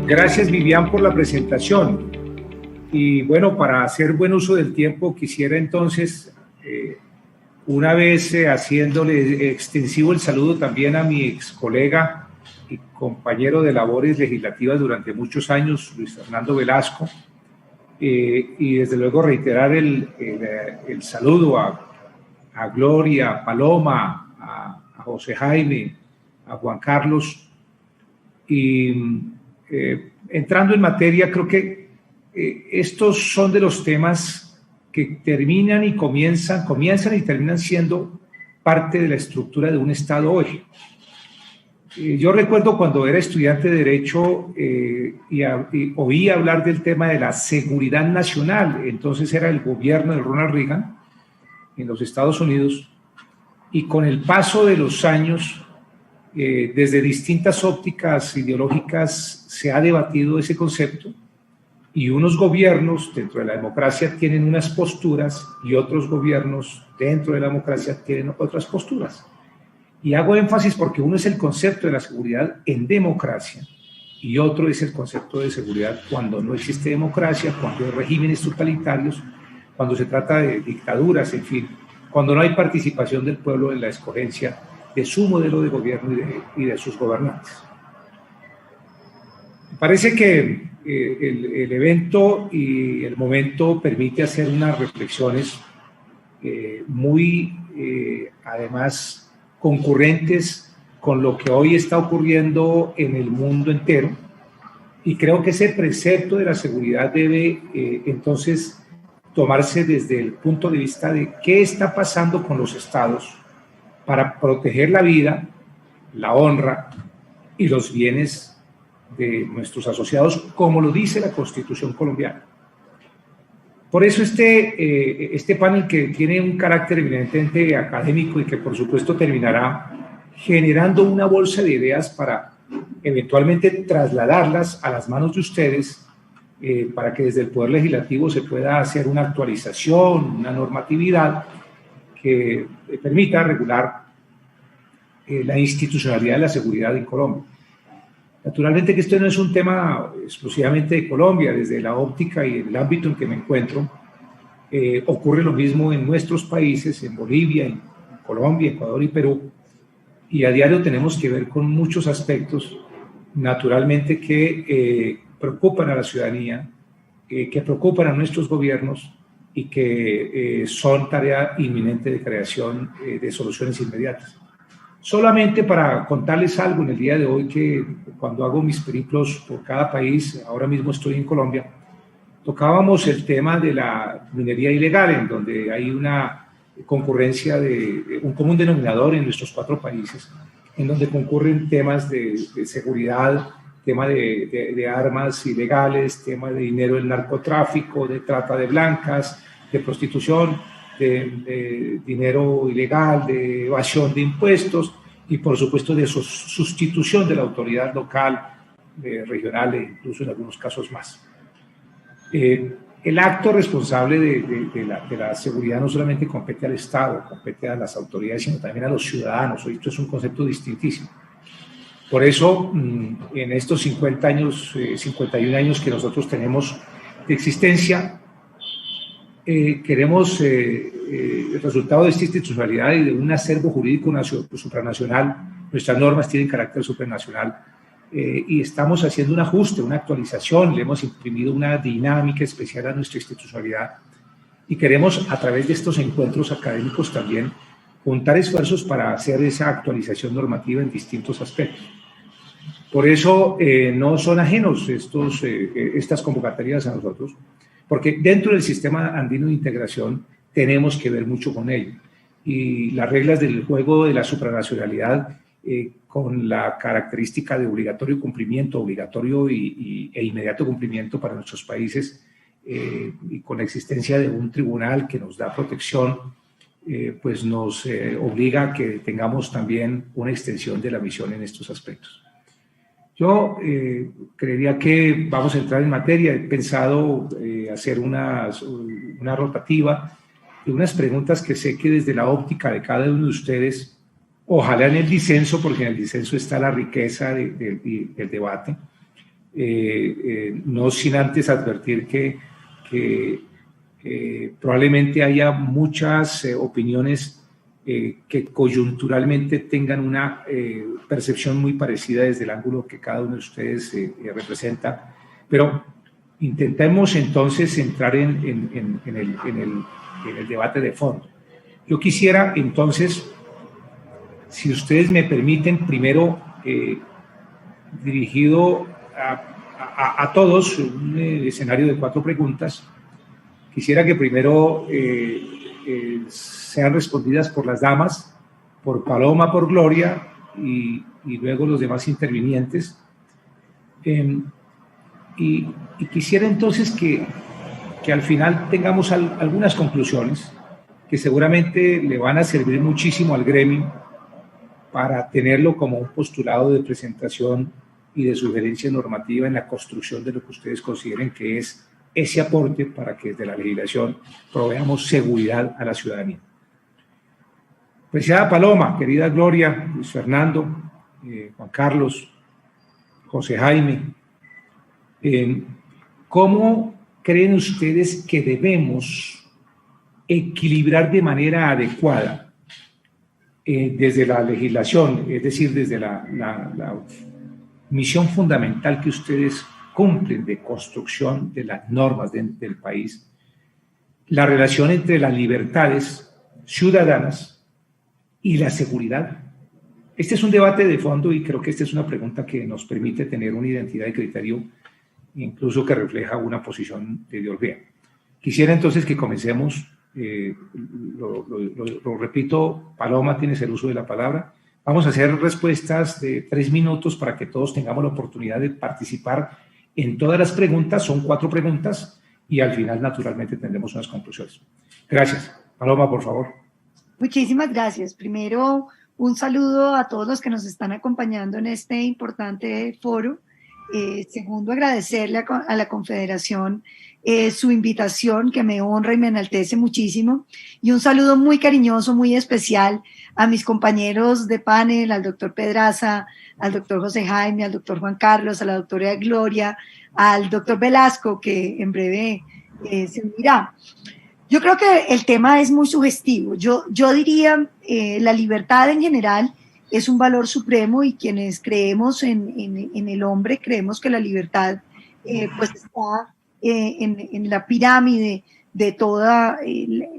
Gracias, Vivian, por la presentación. Y bueno, para hacer buen uso del tiempo, quisiera entonces, una vez haciéndole extensivo el saludo también a mi ex colega y compañero de labores legislativas durante muchos años, Luis Fernando Velasco, y desde luego reiterar el saludo a Gloria, a Paloma, a José Jaime, a Juan Carlos. Y entrando en materia, creo que estos son de los temas que terminan y comienzan y terminan siendo parte de la estructura de un Estado hoy. Yo recuerdo cuando era estudiante de Derecho y oía hablar del tema de la seguridad nacional. Entonces era el gobierno de Ronald Reagan en los Estados Unidos, y con el paso de los años, desde distintas ópticas ideológicas se ha debatido ese concepto, y unos gobiernos dentro de la democracia tienen unas posturas y otros gobiernos dentro de la democracia tienen otras posturas. Y hago énfasis porque uno es el concepto de la seguridad en democracia y otro es el concepto de seguridad cuando no existe democracia, cuando hay regímenes totalitarios, cuando se trata de dictaduras, en fin, cuando no hay participación del pueblo en la escogencia de su modelo de gobierno y de sus gobernantes. Me parece que el evento y el momento permite hacer unas reflexiones muy, además, concurrentes con lo que hoy está ocurriendo en el mundo entero, y creo que ese precepto de la seguridad debe entonces tomarse desde el punto de vista de qué está pasando con los estados para proteger la vida, la honra y los bienes de nuestros asociados, como lo dice la Constitución colombiana. Por eso este panel, que tiene un carácter eminentemente académico y que por supuesto terminará generando una bolsa de ideas para eventualmente trasladarlas a las manos de ustedes, para que desde el Poder Legislativo se pueda hacer una actualización, una normatividad que permita regular la institucionalidad de la seguridad en Colombia. Naturalmente que esto no es un tema exclusivamente de Colombia. Desde la óptica y el ámbito en que me encuentro, ocurre lo mismo en nuestros países, en Bolivia, en Colombia, Ecuador y Perú, y a diario tenemos que ver con muchos aspectos, naturalmente, que preocupan a la ciudadanía, que preocupan a nuestros gobiernos y que son tarea inminente de creación de soluciones inmediatas. Solamente para contarles algo en el día de hoy, que cuando hago mis periplos por cada país, ahora mismo estoy en Colombia, tocábamos el tema de la minería ilegal, en donde hay una concurrencia de un común denominador en nuestros 4 países, en donde concurren temas de seguridad, tema de armas ilegales, tema de dinero del narcotráfico, de trata de blancas, de prostitución, de dinero ilegal, de evasión de impuestos y por supuesto de sustitución de la autoridad local, regional e incluso en algunos casos más. El acto responsable de la seguridad no solamente compete al Estado, compete a las autoridades, sino también a los ciudadanos. Hoy esto es un concepto distintísimo. Por eso, en estos 50 años, 51 años que nosotros tenemos de existencia, queremos el resultado de esta institucionalidad y de un acervo jurídico supranacional. Nuestras normas tienen carácter supranacional, y estamos haciendo un ajuste, una actualización, le hemos imprimido una dinámica especial a nuestra institucionalidad, y queremos, a través de estos encuentros académicos, también juntar esfuerzos para hacer esa actualización normativa en distintos aspectos. Por eso no son ajenos estas convocatorias a nosotros, porque dentro del sistema andino de integración tenemos que ver mucho con ello. Y las reglas del juego de la supranacionalidad, con la característica de obligatorio cumplimiento, obligatorio e inmediato cumplimiento para nuestros países, y con la existencia de un tribunal que nos da protección, pues nos obliga a que tengamos también una extensión de la misión en estos aspectos. Yo creería que vamos a entrar en materia. He pensado hacer una rotativa de unas preguntas que sé que desde la óptica de cada uno de ustedes, ojalá en el disenso, porque en el disenso está la riqueza del debate, no sin antes advertir que probablemente haya muchas opiniones que coyunturalmente tengan una percepción muy parecida desde el ángulo que cada uno de ustedes representa, pero intentemos entonces entrar en el debate de fondo. Yo quisiera entonces, si ustedes me permiten, primero dirigido a todos, un escenario de 4 preguntas, quisiera que primero sean respondidas por las damas, por Paloma, por Gloria y luego los demás intervinientes. Y quisiera entonces que al final tengamos algunas conclusiones que seguramente le van a servir muchísimo al gremio para tenerlo como un postulado de presentación y de sugerencia normativa en la construcción de lo que ustedes consideren que es ese aporte para que desde la legislación proveamos seguridad a la ciudadanía. Apreciada Paloma, querida Gloria, Luis Fernando, Juan Carlos, José Jaime, ¿cómo creen ustedes que debemos equilibrar de manera adecuada desde la legislación, es decir, desde la misión fundamental que ustedes cumplen de construcción de las normas del país, la relación entre las libertades ciudadanas y la seguridad? Este es un debate de fondo y creo que esta es una pregunta que nos permite tener una identidad de criterio, incluso que refleja una posición de ideología. Quisiera entonces que comencemos, lo repito, Paloma, tienes el uso de la palabra. Vamos a hacer respuestas de 3 minutos para que todos tengamos la oportunidad de participar en todas las preguntas. Son 4 preguntas y al final, naturalmente, tendremos unas conclusiones. Gracias. Paloma, por favor. Muchísimas gracias. Primero, un saludo a todos los que nos están acompañando en este importante foro. Segundo, agradecerle a la Confederación su invitación, que me honra y me enaltece muchísimo. Y un saludo muy cariñoso, muy especial a mis compañeros de panel, al doctor Pedraza, al doctor José Jaime, al doctor Juan Carlos, a la doctora Gloria, al doctor Velasco, que en breve se unirá. Yo creo que el tema es muy sugestivo. Yo diría, la libertad en general es un valor supremo y quienes creemos en el hombre, creemos que la libertad pues está en la pirámide de toda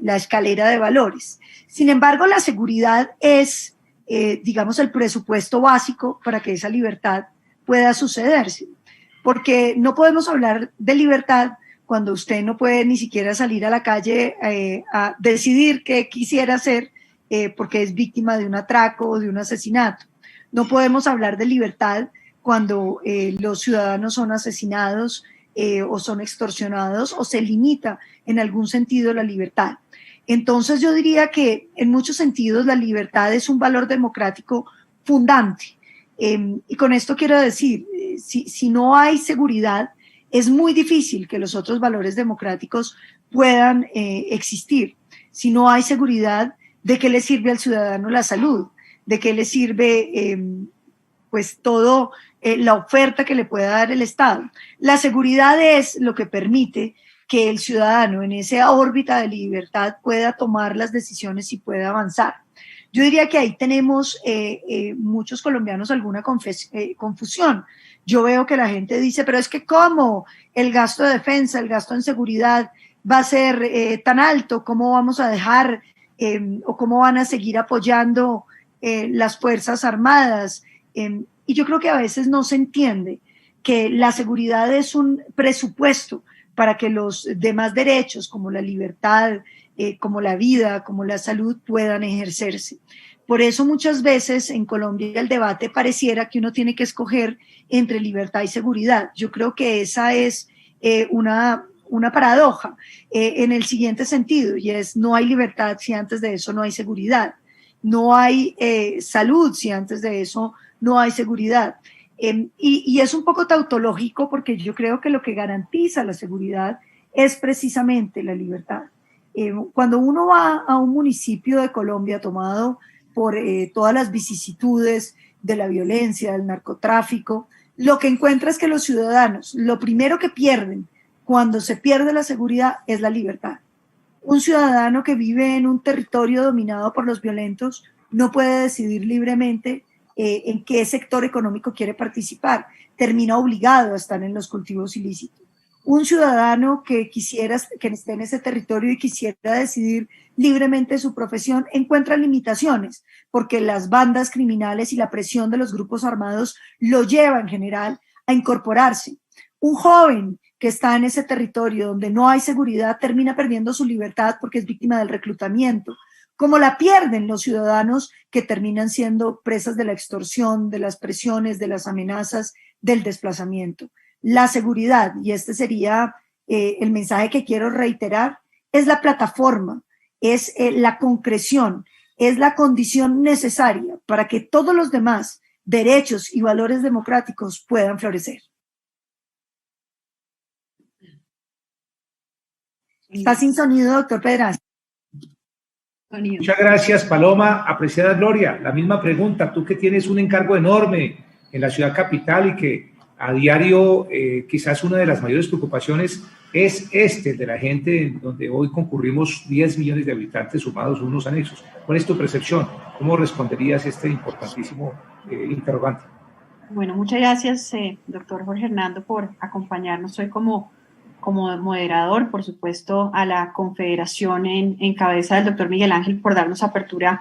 la escalera de valores. Sin embargo, la seguridad es, digamos, el presupuesto básico para que esa libertad pueda sucederse. Porque no podemos hablar de libertad cuando usted no puede ni siquiera salir a la calle a decidir qué quisiera hacer porque es víctima de un atraco o de un asesinato. No podemos hablar de libertad cuando los ciudadanos son asesinados o son extorsionados o se limita en algún sentido la libertad. Entonces yo diría que en muchos sentidos la libertad es un valor democrático fundante. Y con esto quiero decir, si no hay seguridad, es muy difícil que los otros valores democráticos puedan existir. Si no hay seguridad, ¿de qué le sirve al ciudadano la salud? ¿De qué le sirve pues todo la oferta que le pueda dar el Estado? La seguridad es lo que permite que el ciudadano en esa órbita de libertad pueda tomar las decisiones y pueda avanzar. Yo diría que ahí tenemos muchos colombianos alguna confusión. Yo veo que la gente dice, pero es que ¿cómo el gasto de defensa, el gasto en seguridad va a ser tan alto? ¿Cómo vamos a dejar o cómo van a seguir apoyando las Fuerzas Armadas? Y yo creo que a veces no se entiende que la seguridad es un presupuesto para que los demás derechos, como la libertad, como la vida, como la salud, puedan ejercerse. Por eso muchas veces en Colombia el debate pareciera que uno tiene que escoger entre libertad y seguridad. Yo creo que esa es una paradoja en el siguiente sentido, y es: no hay libertad si antes de eso no hay seguridad. No hay salud si antes de eso no hay seguridad. Y es un poco tautológico, porque yo creo que lo que garantiza la seguridad es precisamente la libertad. Cuando uno va a un municipio de Colombia tomado por todas las vicisitudes de la violencia, del narcotráfico, lo que encuentra es que los ciudadanos, lo primero que pierden cuando se pierde la seguridad es la libertad. Un ciudadano que vive en un territorio dominado por los violentos no puede decidir libremente en qué sector económico quiere participar. Termina obligado a estar en los cultivos ilícitos. Un ciudadano que esté en ese territorio y quisiera decidir libremente su profesión encuentra limitaciones, porque las bandas criminales y la presión de los grupos armados lo lleva en general a incorporarse. Un joven que está en ese territorio donde no hay seguridad termina perdiendo su libertad porque es víctima del reclutamiento, como la pierden los ciudadanos que terminan siendo presas de la extorsión, de las presiones, de las amenazas, del desplazamiento. La seguridad, y este sería el mensaje que quiero reiterar, es la plataforma, es la concreción, es la condición necesaria para que todos los demás derechos y valores democráticos puedan florecer. Está sin sonido, doctor Pedraza. Muchas gracias, Paloma. Apreciada Gloria, la misma pregunta. Tú que tienes un encargo enorme en la ciudad capital y que a diario quizás una de las mayores preocupaciones es el de la gente, donde hoy concurrimos 10 millones de habitantes sumados unos anexos. ¿Cuál es tu percepción? ¿Cómo responderías este importantísimo interrogante? Bueno, muchas gracias, doctor Jorge Hernando, por acompañarnos hoy como moderador, por supuesto, a la Confederación en cabeza del doctor Miguel Ángel por darnos apertura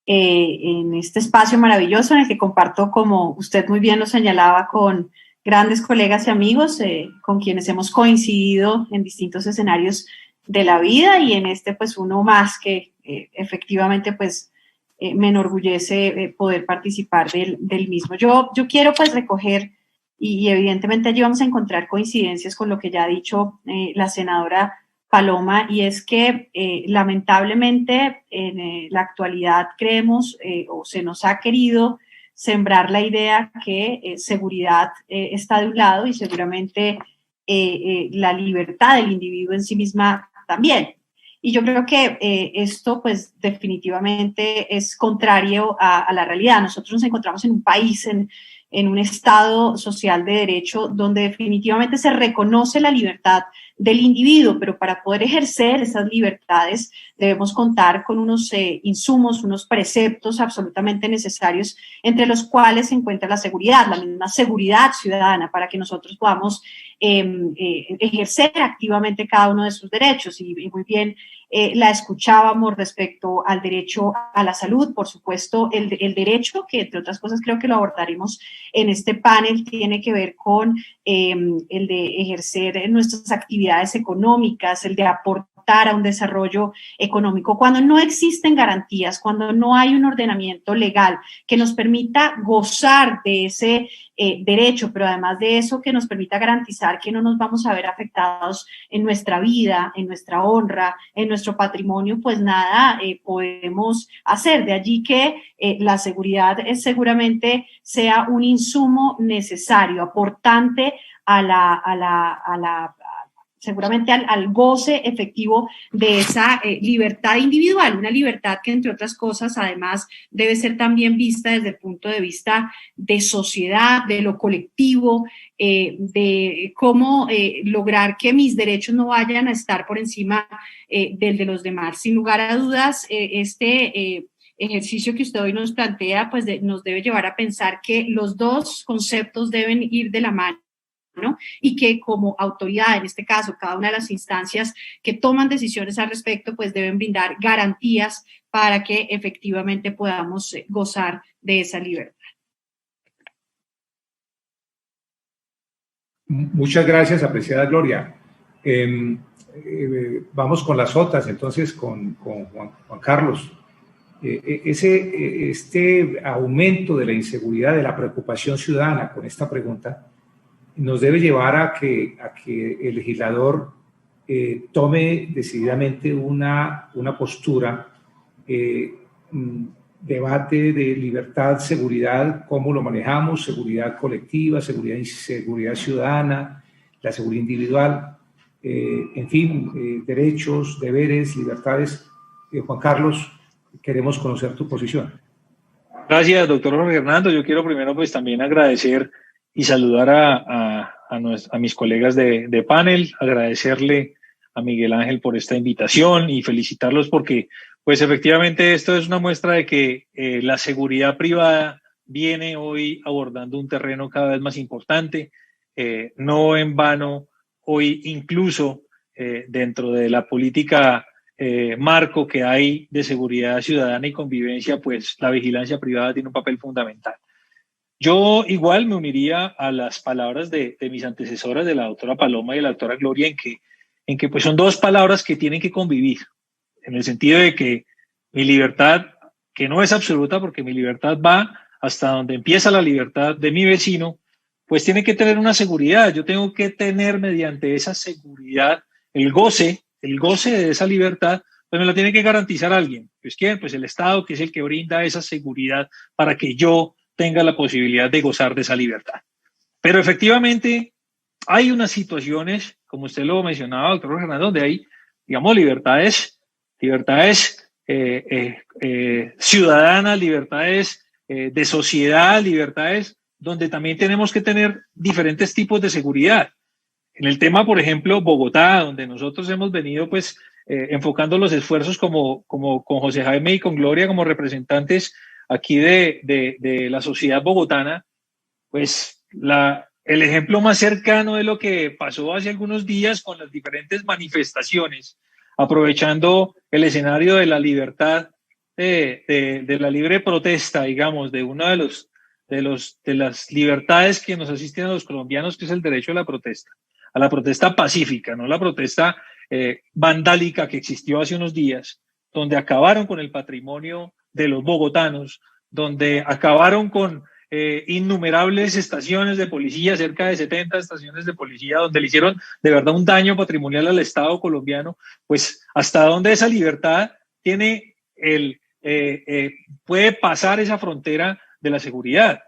en este espacio maravilloso en el que comparto, como usted muy bien lo señalaba, con grandes colegas y amigos con quienes hemos coincidido en distintos escenarios de la vida y en este pues uno más que efectivamente pues me enorgullece poder participar del mismo. Yo quiero pues recoger y evidentemente allí vamos a encontrar coincidencias con lo que ya ha dicho la senadora Paloma, y es que lamentablemente en la actualidad creemos o se nos ha querido sembrar la idea que seguridad está de un lado y seguramente la libertad del individuo en sí misma también. Y yo creo que esto pues definitivamente es contrario a la realidad. Nosotros nos encontramos en un país, en un estado social de derecho donde definitivamente se reconoce la libertad del individuo, pero para poder ejercer esas libertades debemos contar con unos insumos, unos preceptos absolutamente necesarios, entre los cuales se encuentra la seguridad, la misma seguridad ciudadana, para que nosotros podamos ejercer activamente cada uno de sus derechos. Y muy bien la escuchábamos respecto al derecho a la salud, por supuesto, el derecho, que entre otras cosas creo que lo abordaremos en este panel, tiene que ver con el de ejercer nuestras actividades económicas, el de aportar a un desarrollo económico. Cuando no existen garantías, cuando no hay un ordenamiento legal que nos permita gozar de ese derecho, pero además de eso que nos permita garantizar que no nos vamos a ver afectados en nuestra vida, en nuestra honra, en nuestro patrimonio, pues nada podemos hacer. De allí que la seguridad seguramente sea un insumo necesario, aportante seguramente al goce efectivo de esa libertad individual, una libertad que, entre otras cosas, además debe ser también vista desde el punto de vista de sociedad, de lo colectivo, de cómo lograr que mis derechos no vayan a estar por encima del de los demás. Sin lugar a dudas, este ejercicio que usted hoy nos plantea, pues nos debe llevar a pensar que los dos conceptos deben ir de la mano, ¿no? Y que como autoridad, en este caso, cada una de las instancias que toman decisiones al respecto, pues deben brindar garantías para que efectivamente podamos gozar de esa libertad. Muchas gracias, apreciada Gloria. Vamos con las otras, entonces, con Juan Carlos. Este aumento de la inseguridad, de la preocupación ciudadana con esta pregunta, nos debe llevar a que el legislador tome decididamente una postura, debate de libertad, seguridad, cómo lo manejamos, seguridad colectiva, seguridad ciudadana, la seguridad individual, en fin, derechos, deberes, libertades. Juan Carlos, queremos conocer tu posición. Gracias, doctor Jorge Hernando. Yo quiero primero pues también agradecer y saludar a mis colegas de panel, agradecerle a Miguel Ángel por esta invitación y felicitarlos porque, pues efectivamente, esto es una muestra de que la seguridad privada viene hoy abordando un terreno cada vez más importante. No en vano, hoy incluso dentro de la política marco que hay de seguridad ciudadana y convivencia, pues la vigilancia privada tiene un papel fundamental. Yo igual me uniría a las palabras de mis antecesoras, de la doctora Paloma y de la doctora Gloria, en que pues son dos palabras que tienen que convivir, en el sentido de que mi libertad, que no es absoluta porque mi libertad va hasta donde empieza la libertad de mi vecino, pues tiene que tener una seguridad. Yo tengo que tener mediante esa seguridad el goce de esa libertad, pues me la tiene que garantizar alguien. Pues ¿quién? Pues el Estado, que es el que brinda esa seguridad para que yo tenga la posibilidad de gozar de esa libertad. Pero efectivamente hay unas situaciones, como usted lo mencionaba, doctor Fernando, donde hay, digamos, libertades ciudadanas, libertades de sociedad, libertades donde también tenemos que tener diferentes tipos de seguridad. En el tema, por ejemplo, Bogotá, donde nosotros hemos venido pues enfocando los esfuerzos como con José Jaime y con Gloria como representantes aquí de la sociedad bogotana, pues el ejemplo más cercano de lo que pasó hace algunos días con las diferentes manifestaciones, aprovechando el escenario de la libertad, de la libre protesta, digamos, de una de las libertades que nos asisten a los colombianos, que es el derecho a la protesta pacífica, no la protesta vandálica que existió hace unos días, donde acabaron con el patrimonio de los bogotanos, donde acabaron con innumerables estaciones de policía, cerca de 70 estaciones de policía, donde le hicieron de verdad un daño patrimonial al Estado colombiano. Pues hasta dónde esa libertad tiene puede pasar esa frontera de la seguridad.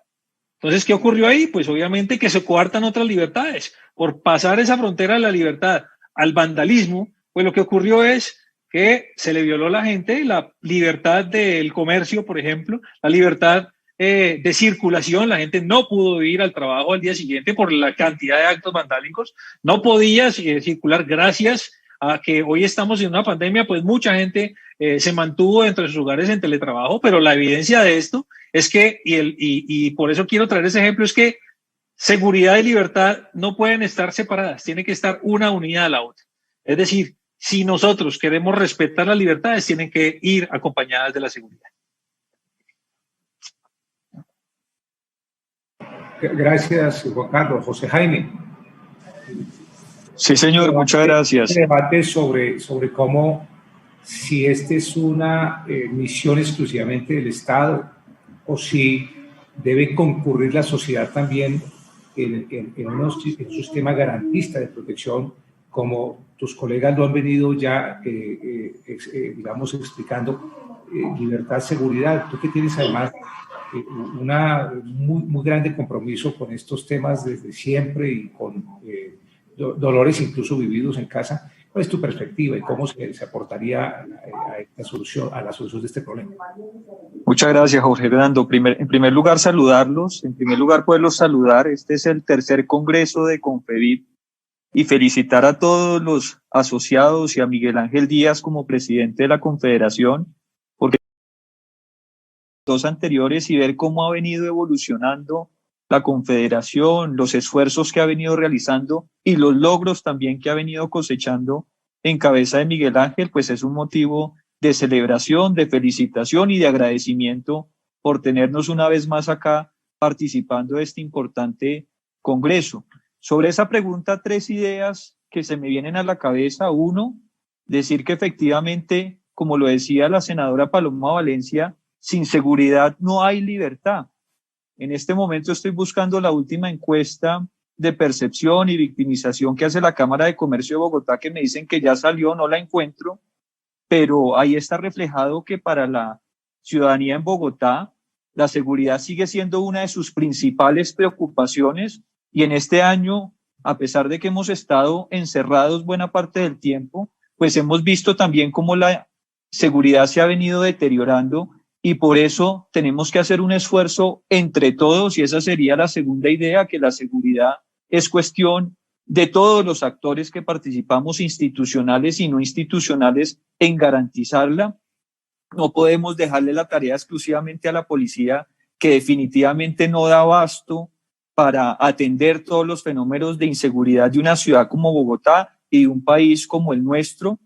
Entonces, ¿qué ocurrió ahí? Pues obviamente que se coartan otras libertades. Por pasar esa frontera de la libertad al vandalismo, pues lo que ocurrió es que se le violó a la gente la libertad del comercio, por ejemplo, la libertad de circulación. La gente no pudo ir al trabajo al día siguiente por la cantidad de actos vandálicos, no podía circular gracias a que hoy estamos en una pandemia, pues mucha gente se mantuvo dentro de sus hogares en teletrabajo, pero la evidencia de esto es que, y por eso quiero traer ese ejemplo, es que seguridad y libertad no pueden estar separadas, tiene que estar una unida a la otra. Es decir, si nosotros queremos respetar las libertades, tienen que ir acompañadas de la seguridad. Gracias, Juan Carlos. José Jaime. Sí, señor, muchas gracias. Este debate sobre cómo, si esta es una misión exclusivamente del Estado o si debe concurrir la sociedad también en un sistema garantista de protección, como tus colegas lo han venido ya, digamos, explicando, libertad, seguridad. Tú que tienes además una muy grande compromiso con estos temas desde siempre y con dolores incluso vividos en casa. ¿Cuál es tu perspectiva y cómo se aportaría a la solución de este problema? Muchas gracias, Jorge Hernando. En primer lugar, saludarlos. En primer lugar, poderlos saludar. Este es el tercer congreso de Confedit y felicitar a todos los asociados y a Miguel Ángel Díaz como presidente de la Confederación, porque los dos anteriores y ver cómo ha venido evolucionando la Confederación, los esfuerzos que ha venido realizando y los logros también que ha venido cosechando en cabeza de Miguel Ángel, pues es un motivo de celebración, de felicitación y de agradecimiento por tenernos una vez más acá participando de este importante congreso. Sobre esa pregunta, 3 ideas que se me vienen a la cabeza. Uno, decir que efectivamente, como lo decía la senadora Paloma Valencia, sin seguridad no hay libertad. En este momento estoy buscando la última encuesta de percepción y victimización que hace la Cámara de Comercio de Bogotá, que me dicen que ya salió, no la encuentro, pero ahí está reflejado que para la ciudadanía en Bogotá la seguridad sigue siendo una de sus principales preocupaciones, y en este año, a pesar de que hemos estado encerrados buena parte del tiempo, pues hemos visto también cómo la seguridad se ha venido deteriorando y por eso tenemos que hacer un esfuerzo entre todos, y esa sería la segunda idea, que la seguridad es cuestión de todos los actores que participamos, institucionales y no institucionales, en garantizarla. No podemos dejarle la tarea exclusivamente a la policía, que definitivamente no da abasto para atender todos los fenómenos de inseguridad de una ciudad como Bogotá y de un país como el nuestro.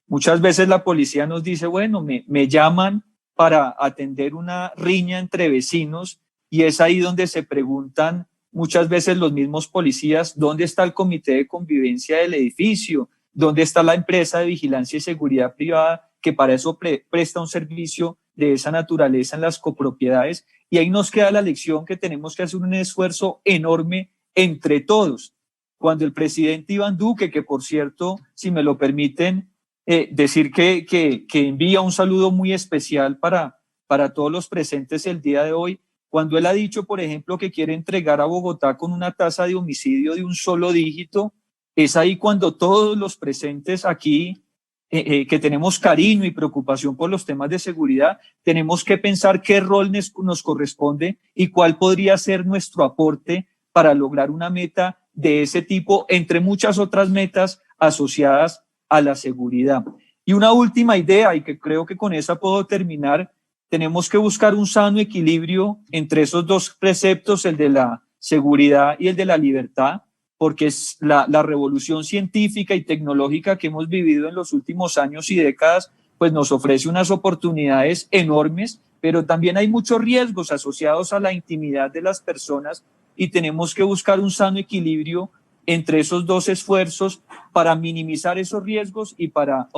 Muchas veces la policía nos dice, bueno, me llaman para atender una riña entre vecinos, y es ahí donde se preguntan muchas veces los mismos policías, ¿dónde está el comité de convivencia del edificio? ¿Dónde está la empresa de vigilancia y seguridad privada que para eso presta un servicio de esa naturaleza en las copropiedades? Y ahí nos queda la lección que tenemos que hacer un esfuerzo enorme entre todos. Cuando el presidente Iván Duque, que por cierto, si me lo permiten, decir que envía un saludo muy especial para todos los presentes el día de hoy, cuando él ha dicho, por ejemplo, que quiere entregar a Bogotá con una tasa de homicidio de un solo dígito, es ahí cuando todos los presentes aquí, que tenemos cariño y preocupación por los temas de seguridad, tenemos que pensar qué rol nos corresponde y cuál podría ser nuestro aporte para lograr una meta de ese tipo, entre muchas otras metas asociadas a la seguridad. Y una última idea, y que creo que con esa puedo terminar, tenemos que buscar un sano equilibrio entre esos dos preceptos, el de la seguridad y el de la libertad, porque es la revolución científica y tecnológica que hemos vivido en los últimos años y décadas, pues nos ofrece unas oportunidades enormes, pero también hay muchos riesgos asociados a la intimidad de las personas, y tenemos que buscar un sano equilibrio entre esos dos esfuerzos para minimizar esos riesgos y para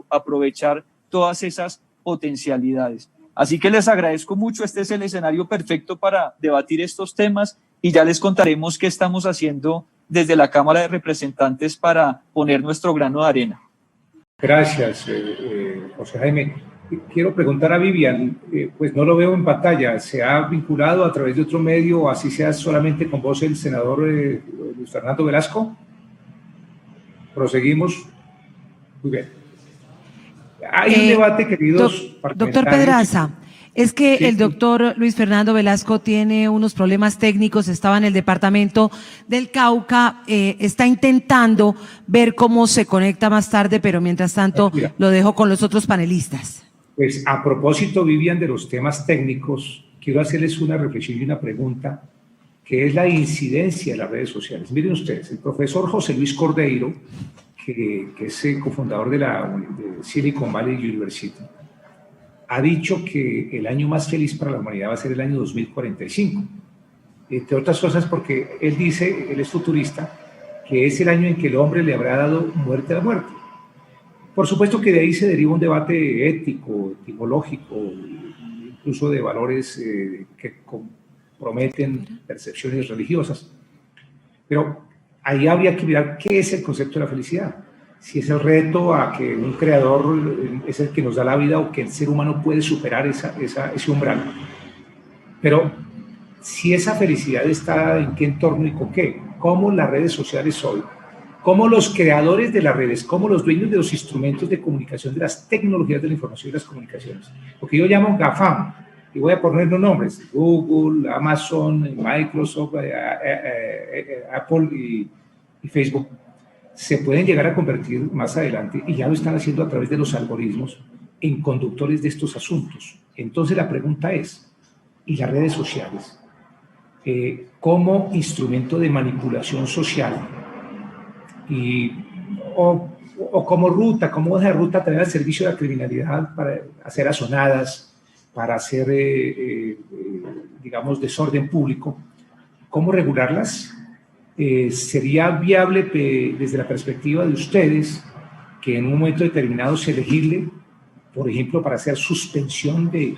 aprovechar todas esas potencialidades. Así que les agradezco mucho, este es el escenario perfecto para debatir estos temas, y ya les contaremos qué estamos haciendo desde la Cámara de Representantes para poner nuestro grano de arena. Gracias, José Jaime. Quiero preguntar a Vivian, pues no lo veo en pantalla, ¿se ha vinculado a través de otro medio, o así sea solamente con vos el senador Luis Fernando Velasco? Proseguimos. Muy bien. Hay un debate, queridos doctor Pedraza, es que sí, el doctor Luis Fernando Velasco tiene unos problemas técnicos, estaba en el departamento del Cauca, está intentando ver cómo se conecta más tarde, pero mientras tanto lo dejo con los otros panelistas. Pues a propósito, Vivian, de los temas técnicos, quiero hacerles una reflexión y una pregunta, que es la incidencia de las redes sociales. Miren ustedes, el profesor José Luis Cordeiro, que es el cofundador de Silicon Valley University, ha dicho que el año más feliz para la humanidad va a ser el año 2045. Entre otras cosas porque él dice, él es futurista, que es el año en que el hombre le habrá dado muerte a la muerte. Por supuesto que de ahí se deriva un debate ético, etimológico, incluso de valores que comprometen percepciones religiosas. Pero ahí habría que mirar qué es el concepto de la felicidad. Si es el reto a que un creador es el que nos da la vida, o que el ser humano puede superar ese umbral. Pero si esa felicidad está en qué entorno y con qué, cómo las redes sociales hoy, cómo los creadores de las redes, cómo los dueños de los instrumentos de comunicación, de las tecnologías de la información y las comunicaciones, lo que yo llamo GAFAM, y voy a poner los nombres, Google, Amazon, Microsoft, Apple y Facebook, se pueden llegar a convertir más adelante, y ya lo están haciendo a través de los algoritmos, en conductores de estos asuntos. Entonces la pregunta es, ¿y las redes sociales como instrumento de manipulación social o como ruta, como hoja de ruta también al servicio de la criminalidad, para hacer azonadas, para hacer, digamos, desorden público? ¿Cómo regularlas? ¿Sería viable desde la perspectiva de ustedes que en un momento determinado se legisle, por ejemplo, para hacer suspensión de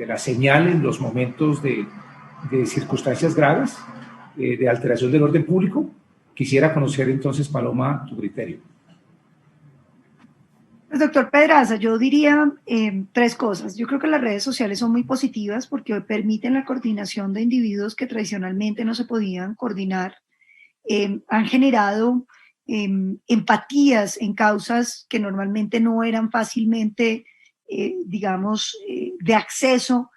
la señal en los momentos de circunstancias graves, de alteración del orden público? Quisiera conocer entonces, Paloma, tu criterio. Pues, doctor Pedraza, yo diría tres cosas. Yo creo que las redes sociales son muy positivas porque permiten la coordinación de individuos que tradicionalmente no se podían coordinar. Han generado empatías en causas que normalmente no eran fácilmente digamos, de acceso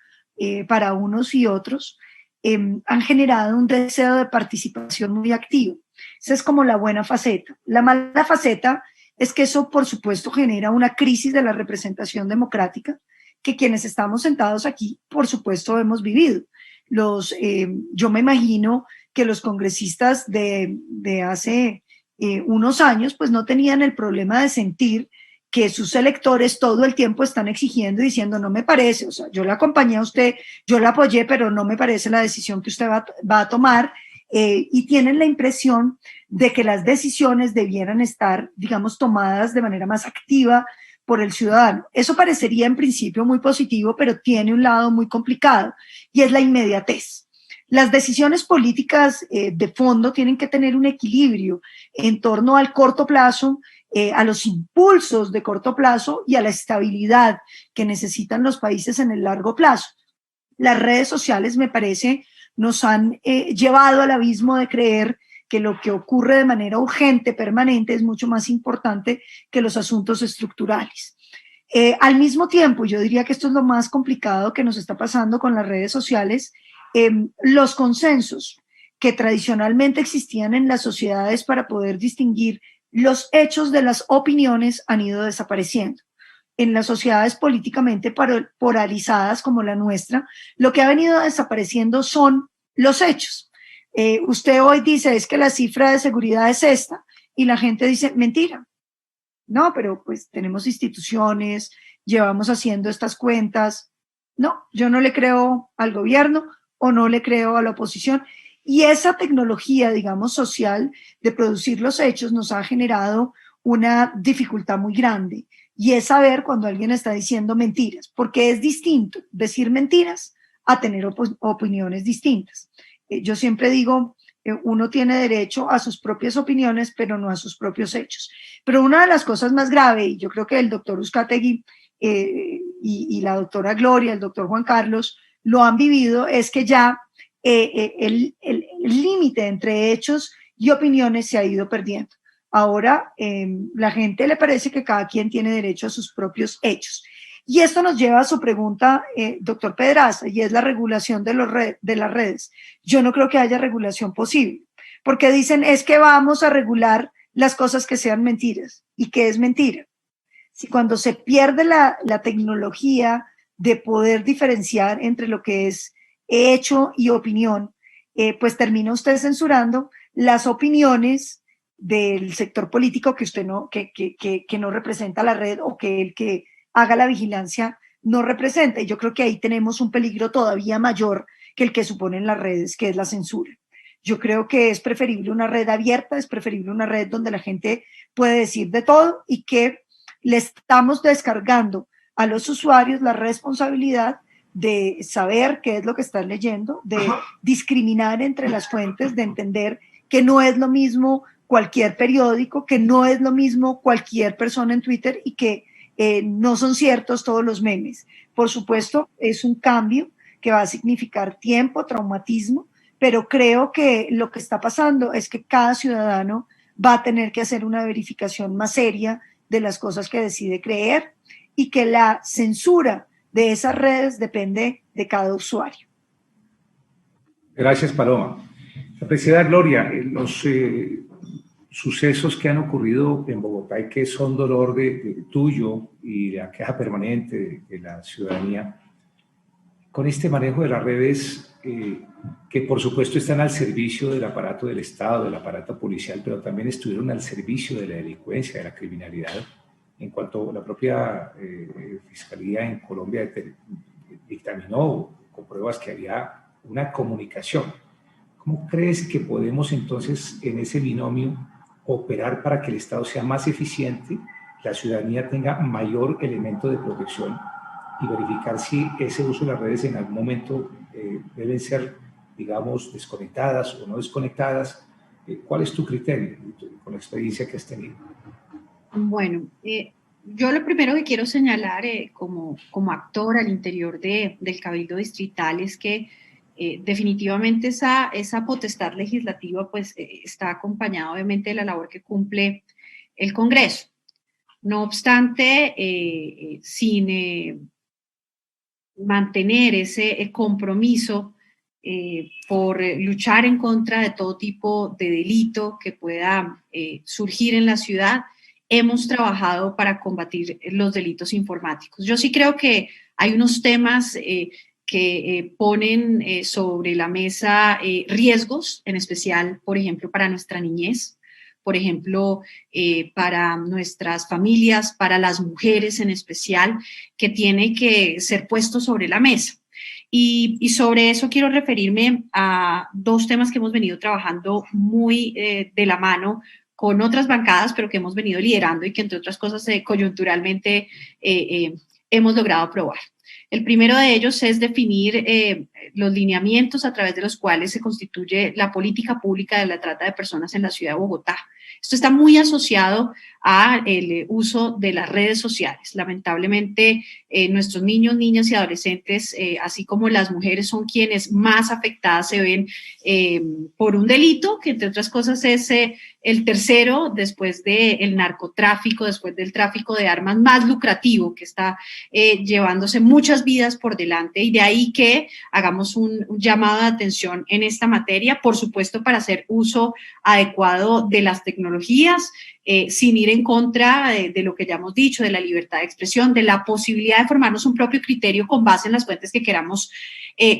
para unos y otros, han generado un deseo de participación muy activo. Esa es como la buena faceta. La mala faceta es que eso, por supuesto, genera una crisis de la representación democrática que quienes estamos sentados aquí, por supuesto, hemos vivido. Yo me imagino que los congresistas de hace unos años pues no tenían el problema de sentir que sus electores todo el tiempo están exigiendo y diciendo no me parece, o sea, yo la acompañé a usted, yo la apoyé, pero no me parece la decisión que usted va a tomar, y tienen la impresión de que las decisiones debieran estar, digamos, tomadas de manera más activa por el ciudadano. Eso parecería en principio muy positivo, pero tiene un lado muy complicado y es la inmediatez. Las decisiones políticas de fondo tienen que tener un equilibrio en torno al corto plazo, a los impulsos de corto plazo y a la estabilidad que necesitan los países en el largo plazo. Las redes sociales, me parece, nos han llevado al abismo de creer que lo que ocurre de manera urgente, permanente, es mucho más importante que los asuntos estructurales. Al mismo tiempo, yo diría que esto es lo más complicado que nos está pasando con las redes sociales, los consensos que tradicionalmente existían en las sociedades para poder distinguir los hechos de las opiniones han ido desapareciendo. En las sociedades políticamente polarizadas como la nuestra, lo que ha venido desapareciendo son los hechos. Usted hoy dice, es que la cifra de seguridad es esta, y la gente dice, mentira. No, pero pues tenemos instituciones, llevamos haciendo estas cuentas. No, yo no le creo al gobierno o no le creo a la oposición. Y esa tecnología, digamos, social de producir los hechos nos ha generado una dificultad muy grande. Y es saber cuando alguien está diciendo mentiras, porque es distinto decir mentiras a tener opiniones distintas. Yo siempre digo, uno tiene derecho a sus propias opiniones, pero no a sus propios hechos. Pero una de las cosas más graves, y yo creo que el doctor Uzcategui y la doctora Gloria, el doctor Juan Carlos, lo han vivido, es que ya el límite entre hechos y opiniones se ha ido perdiendo. Ahora la gente le parece que cada quien tiene derecho a sus propios hechos. Y esto nos lleva a su pregunta, doctor Pedraza, y es la regulación de las redes. Yo no creo que haya regulación posible, porque dicen es que vamos a regular las cosas que sean mentiras. ¿Y qué es mentira? Si cuando se pierde la tecnología de poder diferenciar entre lo que es hecho y opinión, pues termina usted censurando las opiniones del sector político que usted que no representa la red o que el que haga la vigilancia no representa. Y yo creo que ahí tenemos un peligro todavía mayor que el que suponen las redes, que es la censura. Yo creo que es preferible una red abierta, es preferible una red donde la gente puede decir de todo y que le estamos descargando a los usuarios la responsabilidad de saber qué es lo que están leyendo, de discriminar entre las fuentes, de entender que no es lo mismo cualquier periódico, que no es lo mismo cualquier persona en Twitter y que no son ciertos todos los memes. Por supuesto, es un cambio que va a significar tiempo, traumatismo, pero creo que lo que está pasando es que cada ciudadano va a tener que hacer una verificación más seria de las cosas que decide creer y que la censura de esas redes depende de cada usuario. Gracias, Paloma. Apreciada Gloria, los sucesos que han ocurrido en Bogotá y que son dolor de tuyo y de la queja permanente de la ciudadanía, con este manejo de las redes que por supuesto están al servicio del aparato del Estado, del aparato policial, pero también estuvieron al servicio de la delincuencia, de la criminalidad, en cuanto la propia Fiscalía en Colombia dictaminó con pruebas que había una comunicación. ¿Cómo crees que podemos entonces en ese binomio operar para que el Estado sea más eficiente, la ciudadanía tenga mayor elemento de protección y verificar si ese uso de las redes en algún momento deben ser, digamos, desconectadas o no desconectadas? ¿Cuál es tu criterio con la experiencia que has tenido? Bueno, yo lo primero que quiero señalar como actor al interior del Cabildo Distrital es que definitivamente esa potestad legislativa pues está acompañada obviamente de la labor que cumple el Congreso. No obstante, sin mantener ese compromiso por luchar en contra de todo tipo de delito que pueda surgir en la ciudad, hemos trabajado para combatir los delitos informáticos. Yo sí creo que hay unos temas que ponen sobre la mesa riesgos, en especial, por ejemplo, para nuestra niñez, por ejemplo, para nuestras familias, para las mujeres en especial, que tiene que ser puesto sobre la mesa. Y sobre eso quiero referirme a dos temas que hemos venido trabajando muy de la mano con otras bancadas, pero que hemos venido liderando y que, entre otras cosas, coyunturalmente hemos logrado aprobar. El primero de ellos es definir los lineamientos a través de los cuales se constituye la política pública de la trata de personas en la ciudad de Bogotá. Esto está muy asociado al uso de las redes sociales. Lamentablemente, nuestros niños, niñas y adolescentes, así como las mujeres, son quienes más afectadas se ven por un delito, que entre otras cosas es el tercero, después del narcotráfico, después del tráfico de armas, más lucrativo, que está llevándose muchas vidas por delante, y de ahí que hagamos un llamado de atención en esta materia, por supuesto para hacer uso adecuado de las tecnologías, sin ir en contra de lo que ya hemos dicho, de la libertad de expresión, de la posibilidad de formarnos un propio criterio con base en las fuentes que queramos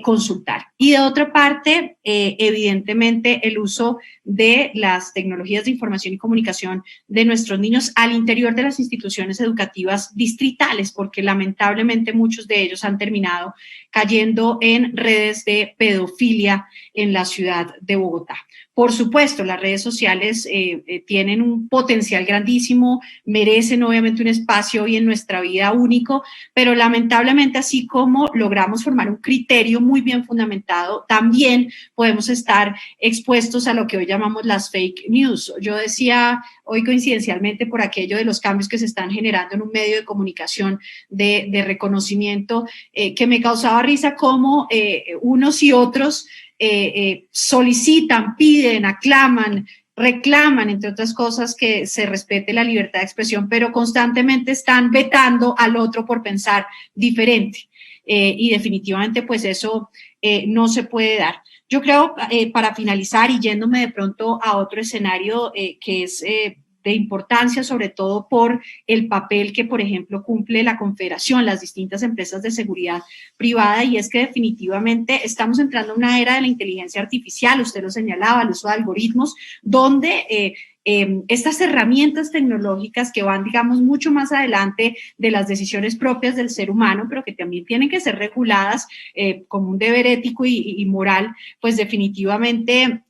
consultar. Y de otra parte, evidentemente, el uso de las tecnologías de información y comunicación de nuestros niños al interior de las instituciones educativas distritales, porque lamentablemente muchos de ellos han terminado cayendo en redes de pedofilia en la ciudad de Bogotá. Por supuesto, las redes sociales tienen un potencial grandísimo, merecen obviamente un espacio hoy en nuestra vida único, pero lamentablemente, así como logramos formar un criterio muy bien fundamentado, también podemos estar expuestos a lo que hoy llamamos las fake news. Yo decía hoy coincidencialmente por aquello de los cambios que se están generando en un medio de comunicación de reconocimiento, que me causaba risa cómo unos y otros solicitan, piden, aclaman, reclaman, entre otras cosas, que se respete la libertad de expresión, pero constantemente están vetando al otro por pensar diferente. Y definitivamente, pues eso no se puede dar. Yo creo, para finalizar y yéndome de pronto a otro escenario que es de importancia, sobre todo por el papel que, por ejemplo, cumple la Confederación, las distintas empresas de seguridad privada, y es que definitivamente estamos entrando en una era de la inteligencia artificial, usted lo señalaba, el uso de algoritmos, donde estas herramientas tecnológicas que van, digamos, mucho más adelante de las decisiones propias del ser humano, pero que también tienen que ser reguladas como un deber ético y moral, pues definitivamente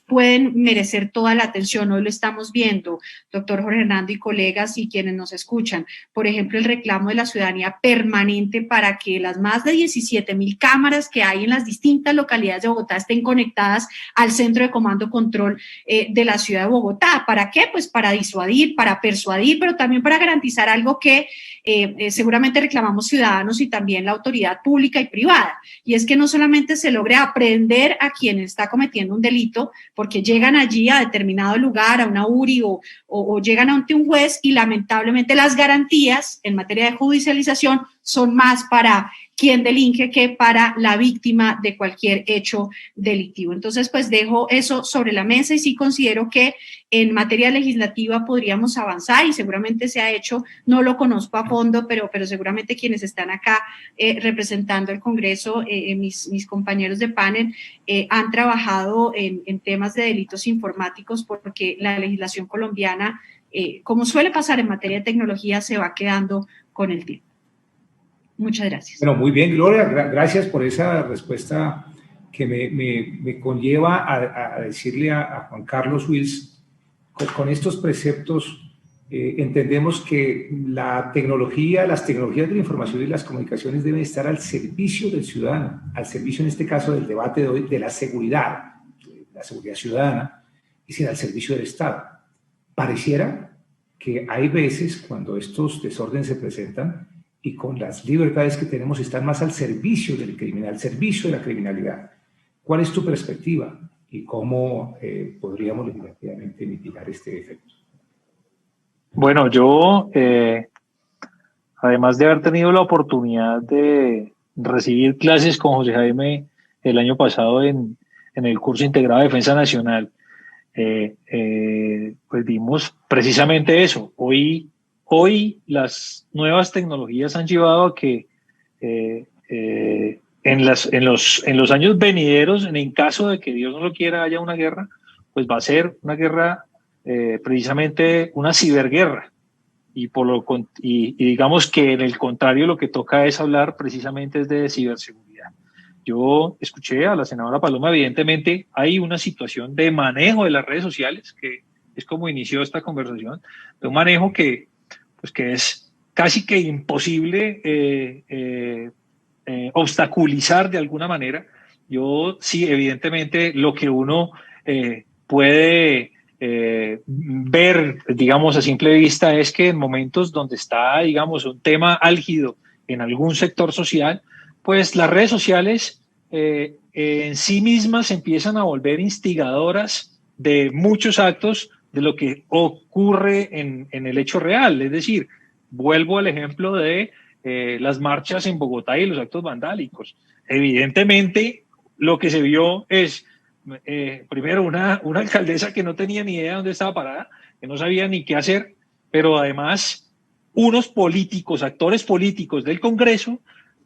pueden merecer toda la atención. Hoy lo estamos viendo, doctor Jorge Hernando y colegas y quienes nos escuchan. Por ejemplo, el reclamo de la ciudadanía permanente para que las más de 17,000 cámaras que hay en las distintas localidades de Bogotá estén conectadas al centro de comando control de la ciudad de Bogotá. ¿Para qué? Pues para disuadir, para persuadir, pero también para garantizar algo que seguramente reclamamos ciudadanos y también la autoridad pública y privada, y es que no solamente se logre aprender a quien está cometiendo un delito, porque llegan allí a determinado lugar, a una URI o llegan ante un juez, y lamentablemente las garantías en materia de judicialización son más para quien delinque que para la víctima de cualquier hecho delictivo. Entonces, pues dejo eso sobre la mesa y sí considero que en materia legislativa podríamos avanzar y seguramente se ha hecho, no lo conozco a fondo, pero seguramente quienes están acá representando el Congreso, mis compañeros de panel, han trabajado en temas de delitos informáticos, porque la legislación colombiana, como suele pasar en materia de tecnología, se va quedando con el tiempo. Muchas gracias. Bueno, muy bien, Gloria, gracias por esa respuesta que me conlleva a decirle a Juan Carlos Wills, con estos preceptos entendemos que la tecnología, las tecnologías de la información y las comunicaciones deben estar al servicio del ciudadano, al servicio en este caso del debate de hoy de la seguridad ciudadana, y sin al servicio del Estado. Pareciera que hay veces cuando estos desórdenes se presentan y con las libertades que tenemos están más al servicio del criminal, al servicio de la criminalidad. ¿Cuál es tu perspectiva y cómo podríamos legislativamente mitigar este efecto? Bueno, yo, además de haber tenido la oportunidad de recibir clases con José Jaime el año pasado en el curso integrado de Defensa Nacional, pues vimos precisamente eso. Hoy las nuevas tecnologías han llevado a que en los años venideros, en caso de que Dios no lo quiera, haya una guerra, pues va a ser una guerra, precisamente una ciberguerra. Y digamos que en el contrario lo que toca es hablar precisamente es de ciberseguridad. Yo escuché a la senadora Paloma, evidentemente hay una situación de manejo de las redes sociales, que es como inició esta conversación, de un manejo que es casi que imposible obstaculizar de alguna manera. Yo sí, evidentemente, lo que uno puede ver, digamos, a simple vista es que en momentos donde está, digamos, un tema álgido en algún sector social, pues las redes sociales en sí mismas empiezan a volver instigadoras de muchos actos de lo que ocurre en el hecho real. Es decir, vuelvo al ejemplo de las marchas en Bogotá y los actos vandálicos. Evidentemente, lo que se vio es primero una alcaldesa que no tenía ni idea de dónde estaba parada, que no sabía ni qué hacer, pero además unos políticos, actores políticos del Congreso,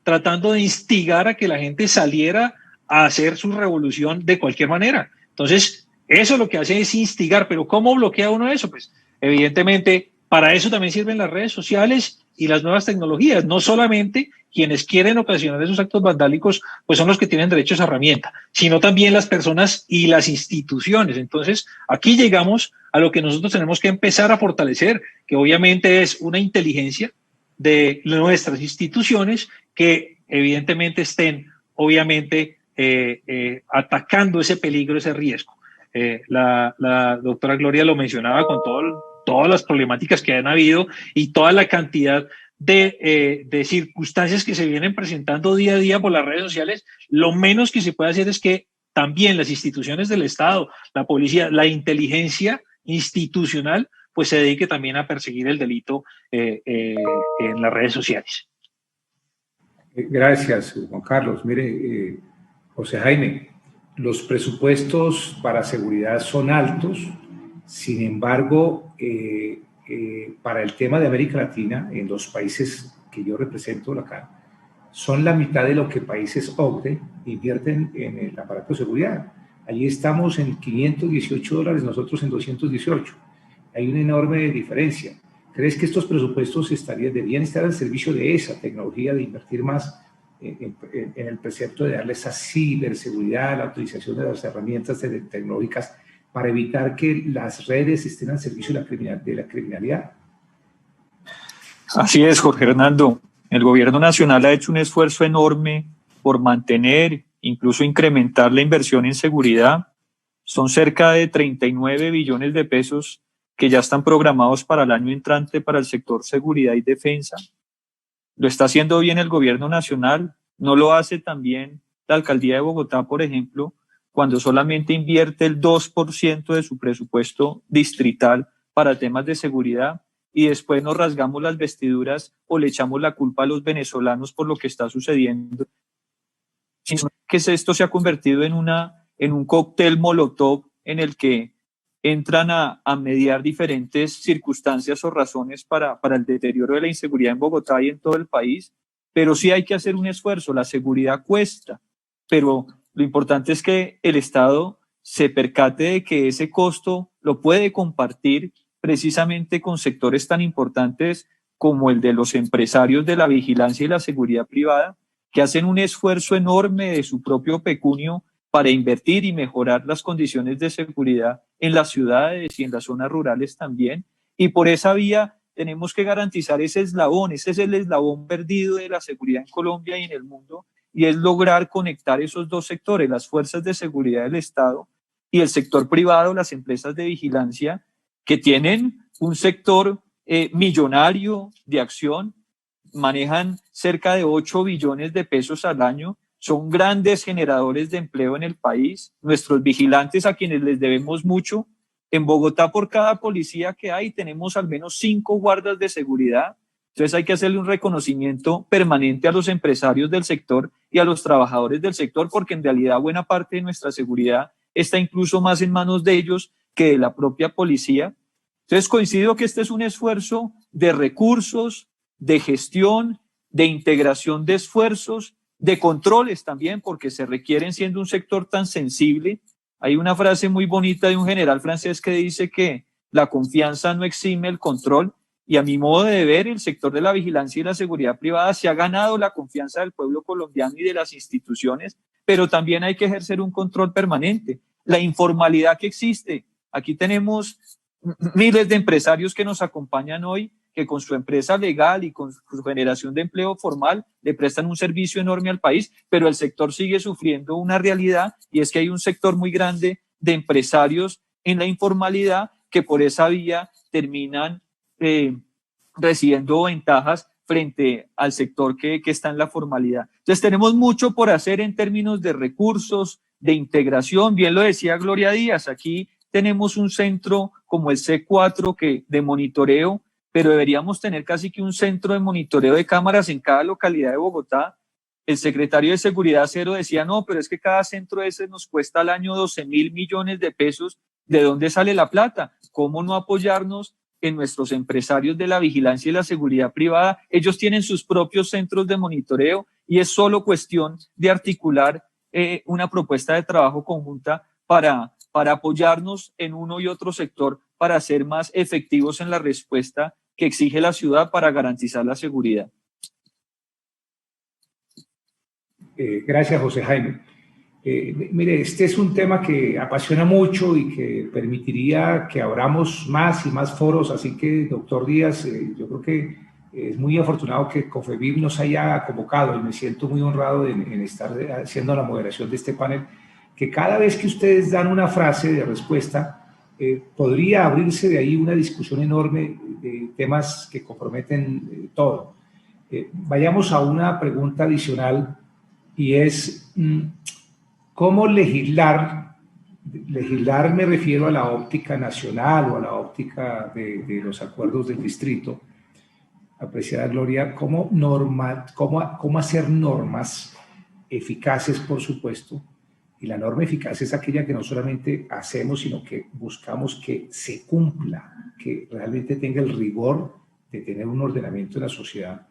tratando de instigar a que la gente saliera a hacer su revolución de cualquier manera. Entonces, eso lo que hace es instigar, pero ¿cómo bloquea uno eso? Pues evidentemente para eso también sirven las redes sociales y las nuevas tecnologías. No solamente quienes quieren ocasionar esos actos vandálicos, pues son los que tienen derecho a esa herramienta, sino también las personas y las instituciones. Entonces, aquí llegamos a lo que nosotros tenemos que empezar a fortalecer, que obviamente es una inteligencia de nuestras instituciones que evidentemente estén, obviamente, atacando ese peligro, ese riesgo. La doctora Gloria lo mencionaba con todas las problemáticas que han habido y toda la cantidad de circunstancias que se vienen presentando día a día por las redes sociales. Lo menos que se puede hacer es que también las instituciones del Estado, la policía, la inteligencia institucional, pues se dedique también a perseguir el delito en las redes sociales. Gracias, Juan Carlos. Mire, José Jaime, los presupuestos para seguridad son altos, sin embargo, para el tema de América Latina, en los países que yo represento acá, son la mitad de lo que países OCDE invierten en el aparato de seguridad. Allí estamos en $518, nosotros en 218. Hay una enorme diferencia. ¿Crees que estos presupuestos debían estar al servicio de esa tecnología, de invertir más en el precepto de darle esa ciberseguridad, la utilización de las herramientas tecnológicas para evitar que las redes estén al servicio de la criminalidad? Así es, Jorge Hernando. El gobierno nacional ha hecho un esfuerzo enorme por mantener, incluso incrementar la inversión en seguridad. Son cerca de 39 billones de pesos que ya están programados para el año entrante para el sector seguridad y defensa. Lo está haciendo bien el gobierno nacional, no lo hace también la alcaldía de Bogotá, por ejemplo, cuando solamente invierte el 2% de su presupuesto distrital para temas de seguridad y después nos rasgamos las vestiduras o le echamos la culpa a los venezolanos por lo que está sucediendo. Que esto se ha convertido en un cóctel molotov en el que entran a mediar diferentes circunstancias o razones para el deterioro de la inseguridad en Bogotá y en todo el país, pero sí hay que hacer un esfuerzo. La seguridad cuesta, pero lo importante es que el Estado se percate de que ese costo lo puede compartir precisamente con sectores tan importantes como el de los empresarios de la vigilancia y la seguridad privada, que hacen un esfuerzo enorme de su propio pecunio para invertir y mejorar las condiciones de seguridad en las ciudades y en las zonas rurales también. Y por esa vía tenemos que garantizar ese eslabón. Ese es el eslabón perdido de la seguridad en Colombia y en el mundo, y es lograr conectar esos dos sectores, las fuerzas de seguridad del Estado y el sector privado, las empresas de vigilancia, que tienen un sector millonario de acción, manejan cerca de 8 billones de pesos al año, son grandes generadores de empleo en el país. Nuestros vigilantes, a quienes les debemos mucho, En Bogotá, por cada policía que hay, tenemos al menos 5 guardas de seguridad. Entonces hay que hacerle un reconocimiento permanente a los empresarios del sector y a los trabajadores del sector, porque en realidad buena parte de nuestra seguridad está incluso más en manos de ellos que de la propia policía. Entonces coincido que este es un esfuerzo de recursos, de gestión, de integración de esfuerzos, de controles también, porque se requieren siendo un sector tan sensible. Hay una frase muy bonita de un general francés que dice que la confianza no exime el control, y a mi modo de ver, el sector de la vigilancia y la seguridad privada se ha ganado la confianza del pueblo colombiano y de las instituciones, pero también hay que ejercer un control permanente. La informalidad que existe, aquí tenemos miles de empresarios que nos acompañan hoy, que con su empresa legal y con su generación de empleo formal le prestan un servicio enorme al país, pero el sector sigue sufriendo una realidad, y es que hay un sector muy grande de empresarios en la informalidad que por esa vía terminan recibiendo ventajas frente al sector que está en la formalidad. Entonces tenemos mucho por hacer en términos de recursos, de integración. Bien lo decía Gloria Díaz, aquí tenemos un centro como el C4 de monitoreo, pero deberíamos tener casi que un centro de monitoreo de cámaras en cada localidad de Bogotá. El secretario de Seguridad Cero decía, no, pero es que cada centro ese nos cuesta al año 12.000 millones de pesos. ¿De dónde sale la plata? ¿Cómo no apoyarnos en nuestros empresarios de la vigilancia y la seguridad privada? Ellos tienen sus propios centros de monitoreo y es solo cuestión de articular una propuesta de trabajo conjunta para apoyarnos en uno y otro sector para ser más efectivos en la respuesta que exige la ciudad para garantizar la seguridad. Gracias, José Jaime. Mire, este es un tema que apasiona mucho y que permitiría que abramos más y más foros, así que, doctor Díaz, yo creo que es muy afortunado que CONFEBIM nos haya convocado, y me siento muy honrado en estar haciendo la moderación de este panel, que cada vez que ustedes dan una frase de respuesta, podría abrirse de ahí una discusión enorme de temas que comprometen todo. Vayamos a una pregunta adicional, y es ¿cómo legislar? Legislar me refiero a la óptica nacional o a la óptica de los acuerdos del distrito. Apreciada Gloria, ¿cómo hacer normas eficaces, por supuesto? Y la norma eficaz es aquella que no solamente hacemos, sino que buscamos que se cumpla, que realmente tenga el rigor de tener un ordenamiento en la sociedad.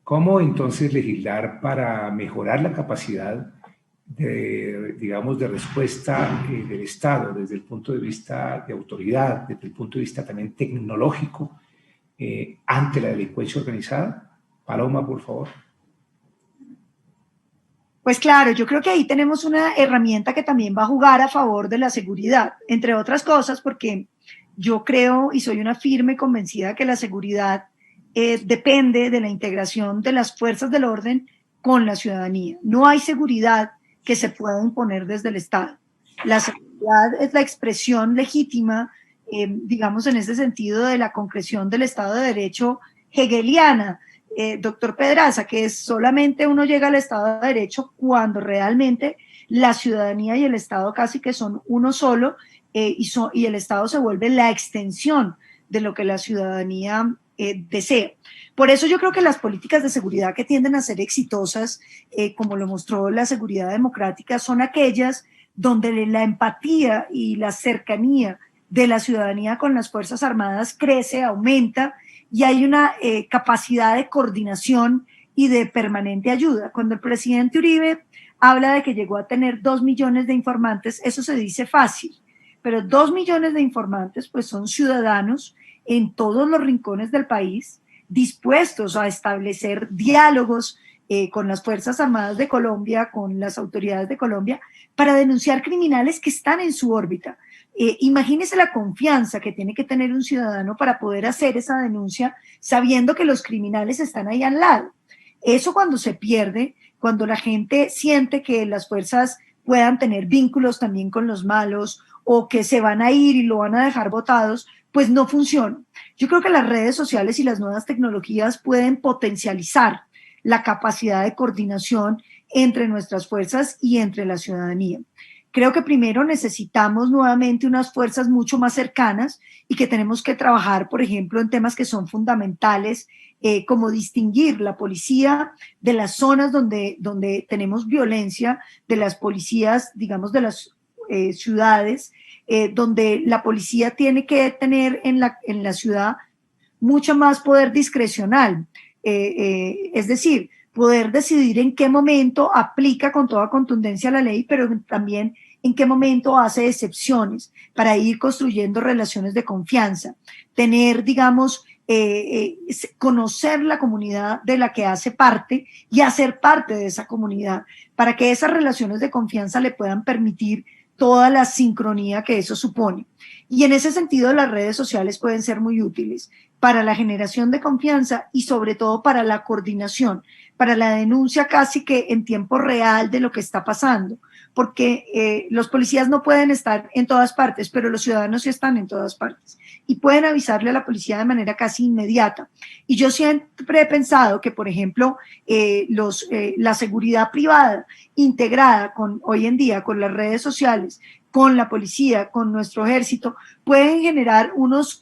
¿Cómo entonces legislar para mejorar la capacidad de respuesta del Estado desde el punto de vista de autoridad, desde el punto de vista también tecnológico, ante la delincuencia organizada? Paloma, por favor. Pues claro, yo creo que ahí tenemos una herramienta que también va a jugar a favor de la seguridad, entre otras cosas porque yo creo y soy una firme convencida que la seguridad depende de la integración de las fuerzas del orden con la ciudadanía. No hay seguridad que se pueda imponer desde el Estado. La seguridad es la expresión legítima, digamos en ese sentido, de la concreción del Estado de Derecho hegeliana, doctor Pedraza, que es solamente uno llega al Estado de Derecho cuando realmente la ciudadanía y el Estado casi que son uno solo, y el Estado se vuelve la extensión de lo que la ciudadanía desea. Por eso yo creo que las políticas de seguridad que tienden a ser exitosas, como lo mostró la seguridad democrática, son aquellas donde la empatía y la cercanía de la ciudadanía con las Fuerzas Armadas crece, aumenta, y hay una capacidad de coordinación y de permanente ayuda. Cuando el presidente Uribe habla de que llegó a tener 2 millones de informantes, eso se dice fácil, pero 2 millones de informantes pues son ciudadanos en todos los rincones del país, dispuestos a establecer diálogos con las Fuerzas Armadas de Colombia, con las autoridades de Colombia, para denunciar criminales que están en su órbita. Imagínese la confianza que tiene que tener un ciudadano para poder hacer esa denuncia sabiendo que los criminales están ahí al lado. Eso cuando se pierde, cuando la gente siente que las fuerzas puedan tener vínculos también con los malos o que se van a ir y lo van a dejar botados, pues no funciona. Yo creo que las redes sociales y las nuevas tecnologías pueden potencializar la capacidad de coordinación entre nuestras fuerzas y entre la ciudadanía. Creo que primero necesitamos nuevamente unas fuerzas mucho más cercanas y que tenemos que trabajar, por ejemplo, en temas que son fundamentales, como distinguir la policía de las zonas donde tenemos violencia, de las policías, digamos, de las ciudades, donde la policía tiene que tener en la ciudad mucho más poder discrecional, es decir, poder decidir en qué momento aplica con toda contundencia la ley, pero también en qué momento hace excepciones para ir construyendo relaciones de confianza, tener, digamos, conocer la comunidad de la que hace parte y hacer parte de esa comunidad, para que esas relaciones de confianza le puedan permitir toda la sincronía que eso supone. Y en ese sentido, las redes sociales pueden ser muy útiles para la generación de confianza y sobre todo para la coordinación, para la denuncia casi que en tiempo real de lo que está pasando, porque los policías no pueden estar en todas partes, pero los ciudadanos sí están en todas partes y pueden avisarle a la policía de manera casi inmediata. Y yo siempre he pensado que, por ejemplo, la seguridad privada integrada hoy en día con las redes sociales, con la policía, con nuestro ejército, pueden generar unos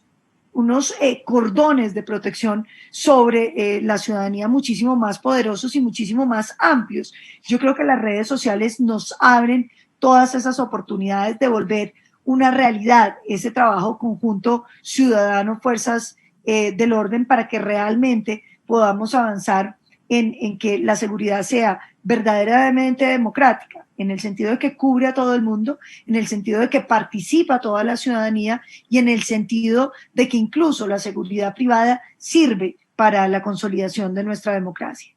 cordones de protección sobre la ciudadanía muchísimo más poderosos y muchísimo más amplios. Yo creo que las redes sociales nos abren todas esas oportunidades de volver una realidad ese trabajo conjunto ciudadano, fuerzas del orden, para que realmente podamos avanzar en que la seguridad sea verdaderamente democrática, en el sentido de que cubre a todo el mundo, en el sentido de que participa toda la ciudadanía y en el sentido de que incluso la seguridad privada sirve para la consolidación de nuestra democracia.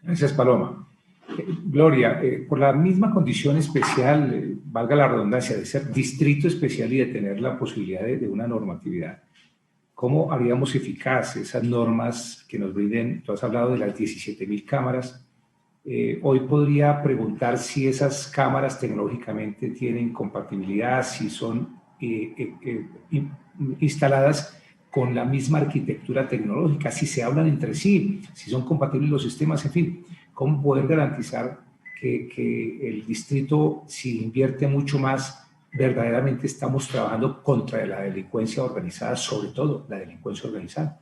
Gracias, Paloma. Gloria, por la misma condición especial, valga la redundancia, de ser distrito especial y de tener la posibilidad de una normatividad, ¿cómo haríamos eficaz esas normas que nos brinden? Tú has hablado de las 17.000 cámaras. Hoy podría preguntar si esas cámaras tecnológicamente tienen compatibilidad, si son instaladas con la misma arquitectura tecnológica, si se hablan entre sí, si son compatibles los sistemas, en fin. ¿Cómo poder garantizar que el distrito, si invierte mucho más, verdaderamente estamos trabajando contra la delincuencia organizada, sobre todo la delincuencia organizada?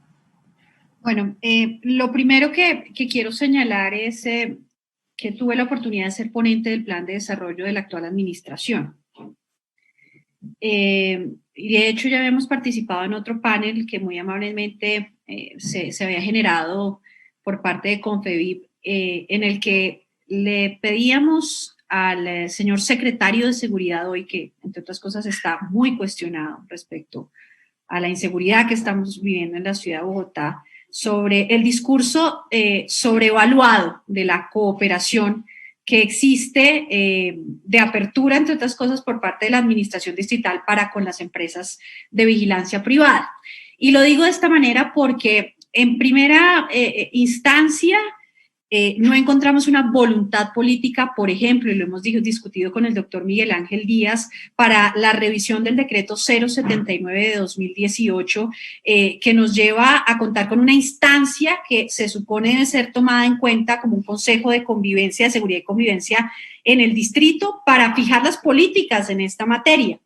Bueno, lo primero que quiero señalar es que tuve la oportunidad de ser ponente del plan de desarrollo de la actual administración. Y de hecho ya habíamos participado en otro panel que muy amablemente se había generado por parte de Confevip, en el que le pedíamos al señor secretario de Seguridad hoy, que entre otras cosas está muy cuestionado respecto a la inseguridad que estamos viviendo en la ciudad de Bogotá, sobre el discurso sobrevaluado de la cooperación que existe de apertura, entre otras cosas, por parte de la administración distrital para con las empresas de vigilancia privada. Y lo digo de esta manera porque en primera instancia no encontramos una voluntad política, por ejemplo, y lo hemos discutido con el doctor Miguel Ángel Díaz, para la revisión del decreto 079 de 2018, que nos lleva a contar con una instancia que se supone debe ser tomada en cuenta como un consejo de convivencia, de seguridad y convivencia en el distrito para fijar las políticas en esta materia.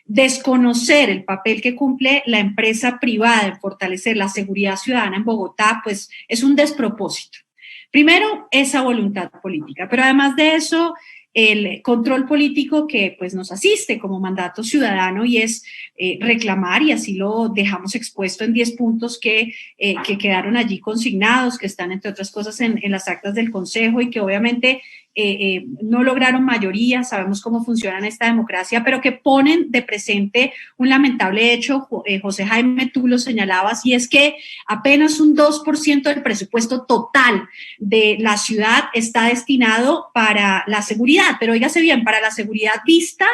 Desconocer el papel que cumple la empresa privada en fortalecer la seguridad ciudadana en Bogotá, pues es un despropósito. Primero, esa voluntad política, pero además de eso, el control político que pues nos asiste como mandato ciudadano y es reclamar, y así lo dejamos expuesto en 10 puntos que quedaron allí consignados, que están entre otras cosas en las actas del Consejo y que obviamente no lograron mayoría, sabemos cómo funciona en esta democracia, pero que ponen de presente un lamentable hecho, José Jaime, tú lo señalabas, y es que apenas un 2% del presupuesto total de la ciudad está destinado para la seguridad, pero óigase bien, para la seguridad vista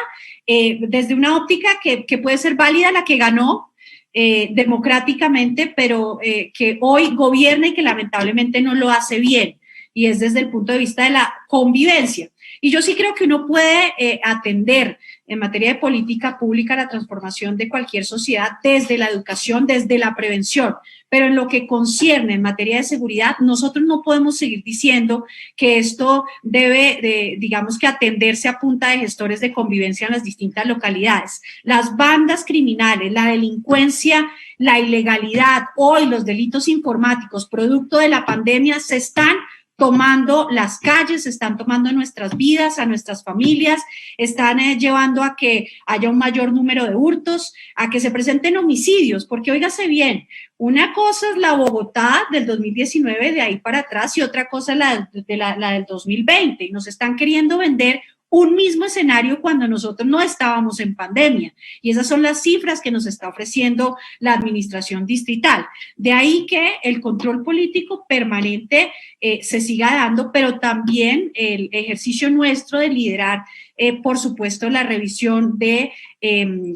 desde una óptica que puede ser válida, la que ganó democráticamente, pero que hoy gobierna y que lamentablemente no lo hace bien. y es desde el punto de vista de la convivencia. Y yo sí creo que uno puede atender en materia de política pública la transformación de cualquier sociedad desde la educación, desde la prevención, pero en lo que concierne en materia de seguridad, nosotros no podemos seguir diciendo que esto debe, digamos que atenderse a punta de gestores de convivencia en las distintas localidades. Las bandas criminales, la delincuencia, la ilegalidad, hoy los delitos informáticos, producto de la pandemia, se están tomando las calles, están tomando nuestras vidas, a nuestras familias, están llevando a que haya un mayor número de hurtos, a que se presenten homicidios, porque óigase bien, una cosa es la Bogotá del 2019 de ahí para atrás y otra cosa es la del 2020, y nos están queriendo vender un mismo escenario cuando nosotros no estábamos en pandemia. Y esas son las cifras que nos está ofreciendo la administración distrital. De ahí que el control político permanente se siga dando, pero también el ejercicio nuestro de liderar, por supuesto, la revisión de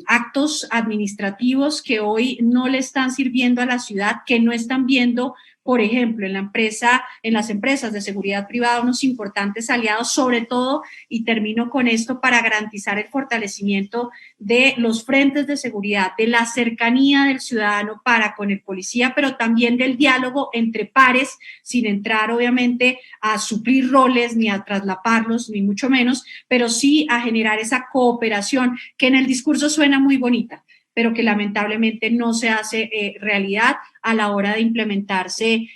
actos administrativos que hoy no le están sirviendo a la ciudad, que no están viendo, por ejemplo, en las empresas de seguridad privada, unos importantes aliados, sobre todo, y termino con esto, para garantizar el fortalecimiento de los frentes de seguridad, de la cercanía del ciudadano para con el policía, pero también del diálogo entre pares, sin entrar, obviamente, a suplir roles, ni a traslaparlos, ni mucho menos, pero sí a generar esa cooperación que en el discurso suena muy bonita, pero que lamentablemente no se hace realidad a la hora de implementarse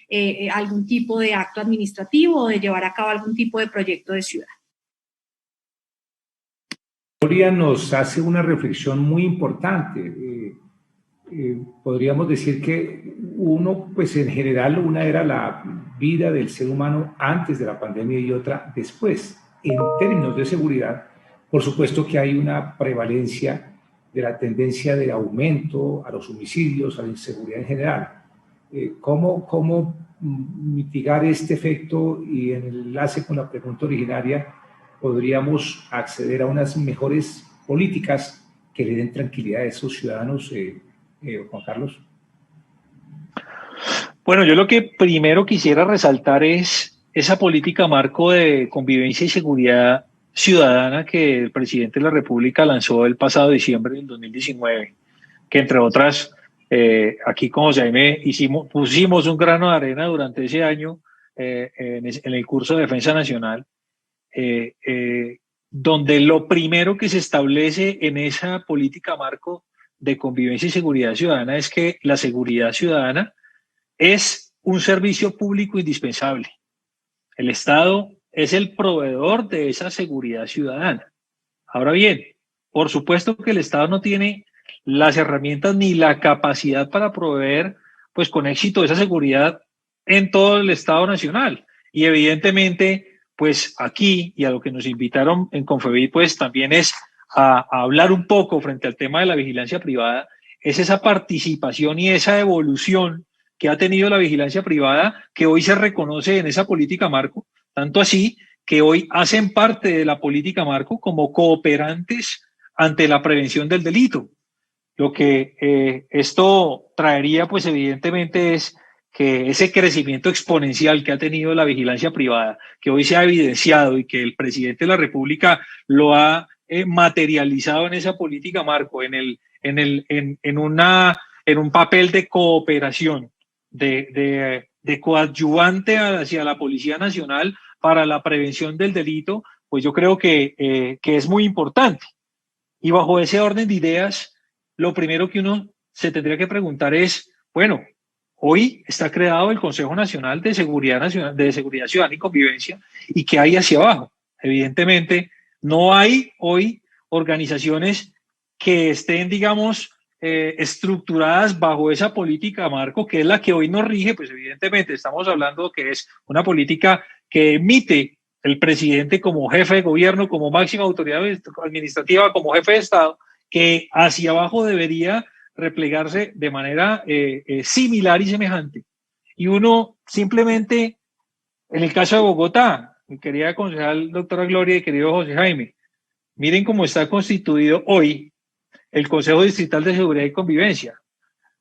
algún tipo de acto administrativo o de llevar a cabo algún tipo de proyecto de ciudad. Gloria nos hace una reflexión muy importante. Podríamos decir que uno, pues en general, una era la vida del ser humano antes de la pandemia y otra después. En términos de seguridad, por supuesto que hay una prevalencia de la tendencia de aumento a los homicidios, a la inseguridad en general. ¿Cómo mitigar este efecto? Y en el enlace con la pregunta originaria, podríamos acceder a unas mejores políticas que le den tranquilidad a esos ciudadanos, Juan Carlos. Bueno, yo lo que primero quisiera resaltar es esa política marco de convivencia y seguridad ciudadana que el presidente de la República lanzó el pasado diciembre del 2019, que entre otras, aquí con José Jaime pusimos un grano de arena durante ese año en el curso de Defensa Nacional, donde lo primero que se establece en esa política marco de convivencia y seguridad ciudadana es que la seguridad ciudadana es un servicio público indispensable. El Estado es el proveedor de esa seguridad ciudadana. Ahora bien, por supuesto que el Estado no tiene las herramientas ni la capacidad para proveer, pues, con éxito esa seguridad en todo el Estado nacional. Y evidentemente, pues aquí, y a lo que nos invitaron en Confebid, pues también es a hablar un poco frente al tema de la vigilancia privada, es esa participación y esa evolución que ha tenido la vigilancia privada, que hoy se reconoce en esa política marco, tanto así que hoy hacen parte de la política marco como cooperantes ante la prevención del delito. Lo que esto traería, pues evidentemente, es que ese crecimiento exponencial que ha tenido la vigilancia privada, que hoy se ha evidenciado y que el presidente de la República lo ha materializado en esa política marco, en un papel de cooperación, de coadyuvante hacia la Policía Nacional para la prevención del delito, pues yo creo que es muy importante. Y bajo ese orden de ideas, lo primero que uno se tendría que preguntar es, bueno, hoy está creado el Consejo Nacional de Seguridad Ciudadana y Convivencia, ¿y qué hay hacia abajo? Evidentemente, no hay hoy organizaciones que estén, digamos, estructuradas bajo esa política marco, que es la que hoy nos rige. Pues evidentemente estamos hablando que es una política que emite el presidente como jefe de gobierno, como máxima autoridad administrativa, como jefe de Estado, que hacia abajo debería replegarse de manera similar y semejante. Y uno simplemente, en el caso de Bogotá, mi querida concejal doctora Gloria y querido José Jaime, miren cómo está constituido hoy el Consejo Distrital de Seguridad y Convivencia.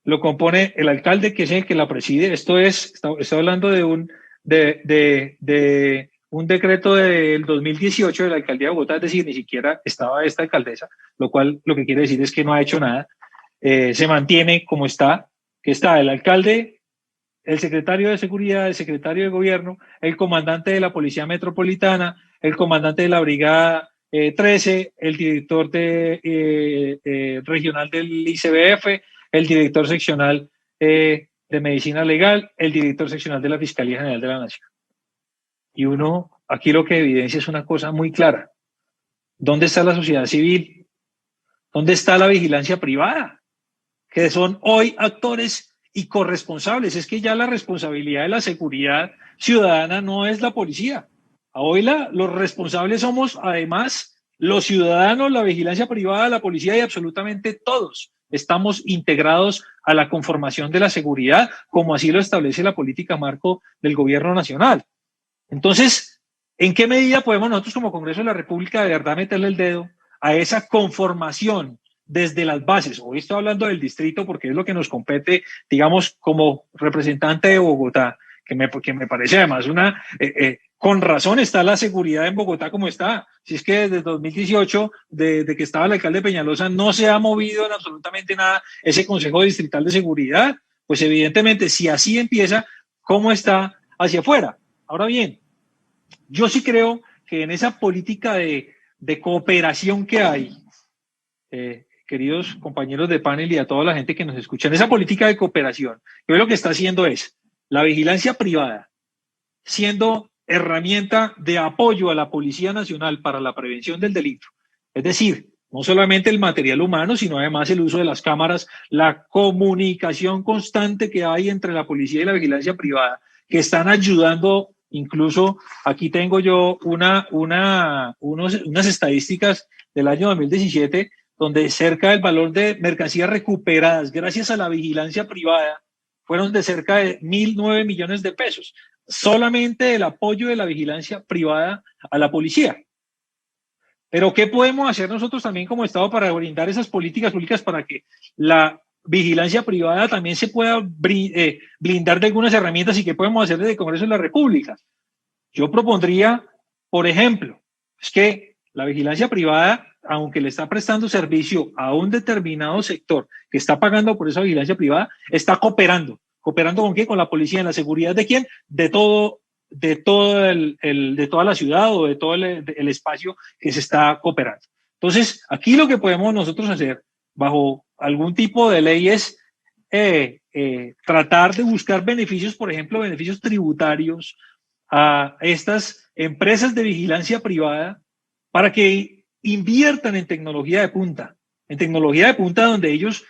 Lo compone el alcalde, que es el que la preside. Esto es, está hablando de de un decreto del 2018 de la alcaldía de Bogotá, es decir, ni siquiera estaba esta alcaldesa, lo que quiere decir es que no ha hecho nada. Se mantiene como está, que está el alcalde, el secretario de seguridad, el secretario de gobierno, el comandante de la Policía Metropolitana, el comandante de la Brigada 13, el director regional del ICBF, el director seccional de Medicina Legal, el director seccional de la Fiscalía General de la Nación. Y uno, aquí lo que evidencia es una cosa muy clara. ¿Dónde está la sociedad civil? ¿Dónde está la vigilancia privada? Que son hoy actores y corresponsables. Es que ya la responsabilidad de la seguridad ciudadana no es la policía. Hoy los responsables somos además los ciudadanos, la vigilancia privada, la policía y absolutamente todos. Estamos integrados a la conformación de la seguridad, como así lo establece la política marco del gobierno nacional. Entonces, ¿en qué medida podemos nosotros como Congreso de la República de verdad meterle el dedo a esa conformación desde las bases? Hoy estoy hablando del distrito porque es lo que nos compete, digamos, como representante de Bogotá, que me parece además con razón está la seguridad en Bogotá como está. Si es que desde 2018, desde que estaba el alcalde Peñalosa, no se ha movido en absolutamente nada ese Consejo Distrital de Seguridad, pues evidentemente si así empieza, ¿cómo está hacia afuera? Ahora bien, yo sí creo que en esa política de cooperación que hay, queridos compañeros de panel y a toda la gente que nos escucha, en esa política de cooperación, yo lo que está haciendo es la vigilancia privada, siendo herramienta de apoyo a la Policía Nacional para la prevención del delito. Es decir, no solamente el material humano, sino además el uso de las cámaras, la comunicación constante que hay entre la policía y la vigilancia privada, que están ayudando. Incluso aquí tengo yo unas estadísticas del año 2017, donde cerca del valor de mercancías recuperadas gracias a la vigilancia privada fueron de cerca de 1.009 millones de pesos. Solamente el apoyo de la vigilancia privada a la policía. Pero ¿qué podemos hacer nosotros también como Estado para brindar esas políticas públicas para que la vigilancia privada también se pueda blindar de algunas herramientas y qué podemos hacer desde el Congreso de la República? Yo propondría, por ejemplo, es que la vigilancia privada, aunque le está prestando servicio a un determinado sector que está pagando por esa vigilancia privada, está cooperando. ¿Cooperando con qué? Con la policía, en la seguridad de quién? De toda la ciudad o de todo el espacio que se está cooperando. Entonces, aquí lo que podemos nosotros hacer bajo algún tipo de ley es tratar de buscar beneficios, por ejemplo, beneficios tributarios a estas empresas de vigilancia privada para que inviertan en tecnología de punta donde ellos,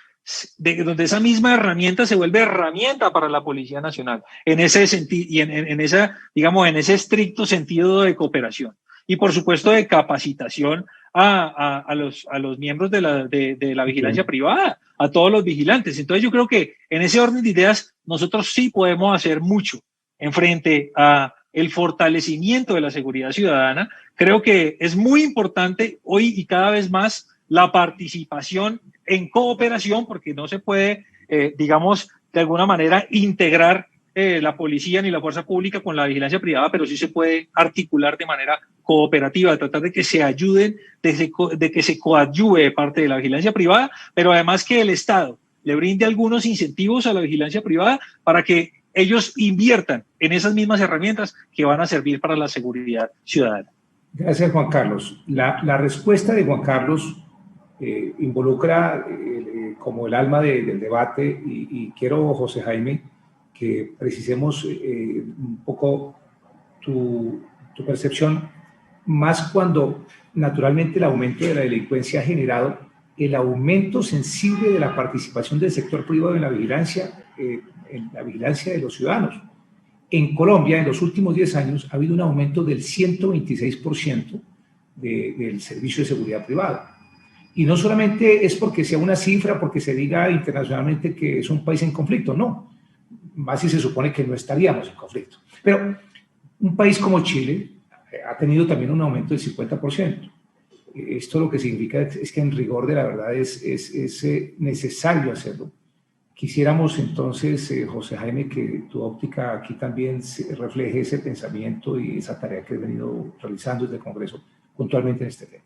donde esa misma herramienta se vuelve herramienta para la Policía Nacional, en ese sentido y en ese estricto sentido de cooperación. Y por supuesto de capacitación a los miembros de la vigilancia privada, a todos los vigilantes. Entonces yo creo que en ese orden de ideas nosotros sí podemos hacer mucho en frente a el fortalecimiento de la seguridad ciudadana. Creo que es muy importante hoy y cada vez más la participación en cooperación, porque no se puede, digamos, de alguna manera integrar la policía ni la fuerza pública con la vigilancia privada, pero sí se puede articular de manera cooperativa, tratar de que se ayuden, de que se coadyuve de parte de la vigilancia privada, pero además que el Estado le brinde algunos incentivos a la vigilancia privada para que ellos inviertan en esas mismas herramientas que van a servir para la seguridad ciudadana. Gracias, Juan Carlos. La respuesta de Juan Carlos involucra como el alma del debate y quiero, José Jaime, que precisemos un poco tu percepción, más cuando naturalmente el aumento de la delincuencia ha generado el aumento sensible de la participación del sector privado en la vigilancia de los ciudadanos. En Colombia, en los últimos 10 años, ha habido un aumento del 126% del servicio de seguridad privada. Y no solamente es porque sea una cifra, porque se diga internacionalmente que es un país en conflicto, no. Más si se supone que no estaríamos en conflicto. Pero un país como Chile ha tenido también un aumento del 50%. Esto lo que significa es que en rigor de la verdad es necesario hacerlo. Quisiéramos entonces, José Jaime, que tu óptica aquí también refleje ese pensamiento y esa tarea que he venido realizando desde el Congreso puntualmente en este tema.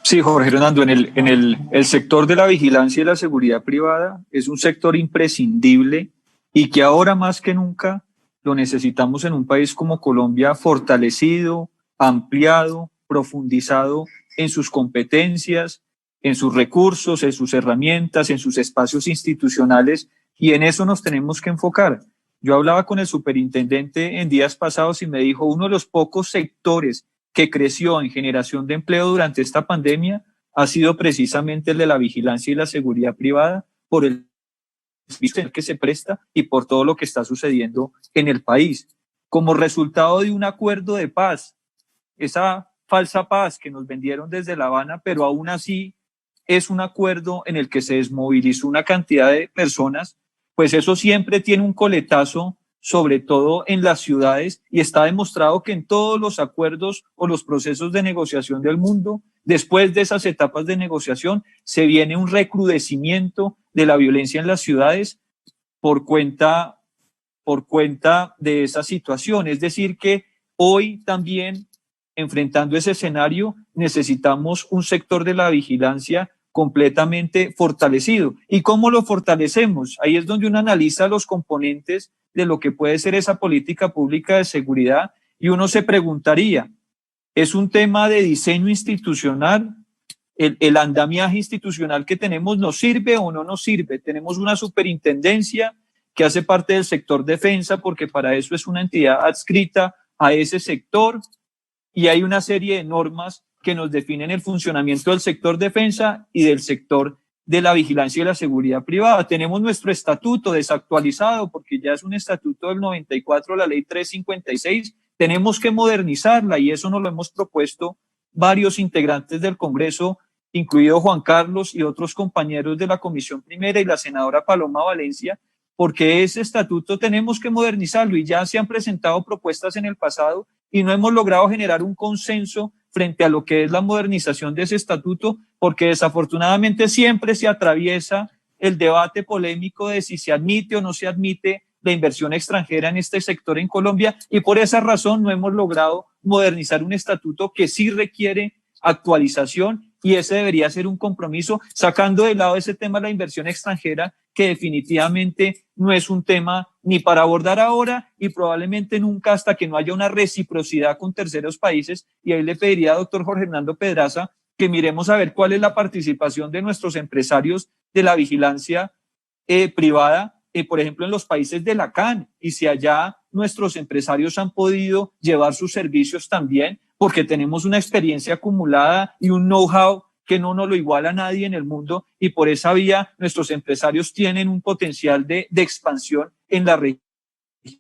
Sí, Jorge Hernando, el sector de la vigilancia y la seguridad privada es un sector imprescindible y que ahora más que nunca lo necesitamos en un país como Colombia, fortalecido, ampliado, profundizado en sus competencias, en sus recursos, en sus herramientas, en sus espacios institucionales, y en eso nos tenemos que enfocar. Yo hablaba con el superintendente en días pasados y me dijo, uno de los pocos sectores que creció en generación de empleo durante esta pandemia ha sido precisamente el de la vigilancia y la seguridad privada, por el que se presta y por todo lo que está sucediendo en el país. Como resultado de un acuerdo de paz, esa falsa paz que nos vendieron desde La Habana, pero aún así es un acuerdo en el que se desmovilizó una cantidad de personas, pues eso siempre tiene un coletazo, sobre todo en las ciudades, y está demostrado que en todos los acuerdos o los procesos de negociación del mundo, después de esas etapas de negociación, se viene un recrudecimiento de la violencia en las ciudades por cuenta de esa situación. Es decir, que hoy también, enfrentando ese escenario, necesitamos un sector de la vigilancia completamente fortalecido. ¿Y cómo lo fortalecemos? Ahí es donde uno analiza los componentes de lo que puede ser esa política pública de seguridad y uno se preguntaría, ¿es un tema de diseño institucional? ¿El andamiaje institucional que tenemos nos sirve o no nos sirve? Tenemos una superintendencia que hace parte del sector defensa porque para eso es una entidad adscrita a ese sector y hay una serie de normas que nos definen el funcionamiento del sector defensa y del sector de la vigilancia y la seguridad privada. Tenemos nuestro estatuto desactualizado porque ya es un estatuto del 94, la ley 356. Tenemos que modernizarla y eso nos lo hemos propuesto varios integrantes del Congreso, incluido Juan Carlos y otros compañeros de la Comisión Primera y la senadora Paloma Valencia, porque ese estatuto tenemos que modernizarlo y ya se han presentado propuestas en el pasado y no hemos logrado generar un consenso frente a lo que es la modernización de ese estatuto, porque desafortunadamente siempre se atraviesa el debate polémico de si se admite o no se admite la inversión extranjera en este sector en Colombia y por esa razón no hemos logrado modernizar un estatuto que sí requiere actualización y ese debería ser un compromiso, sacando de lado ese tema de la inversión extranjera, que definitivamente no es un tema ni para abordar ahora y probablemente nunca hasta que no haya una reciprocidad con terceros países. Y ahí le pediría al doctor Jorge Hernando Pedraza que miremos a ver cuál es la participación de nuestros empresarios de la vigilancia privada, por ejemplo, en los países de la CAN, y si allá nuestros empresarios han podido llevar sus servicios también, porque tenemos una experiencia acumulada y un know-how que no nos lo iguala nadie en el mundo, y por esa vía nuestros empresarios tienen un potencial de expansión en la región,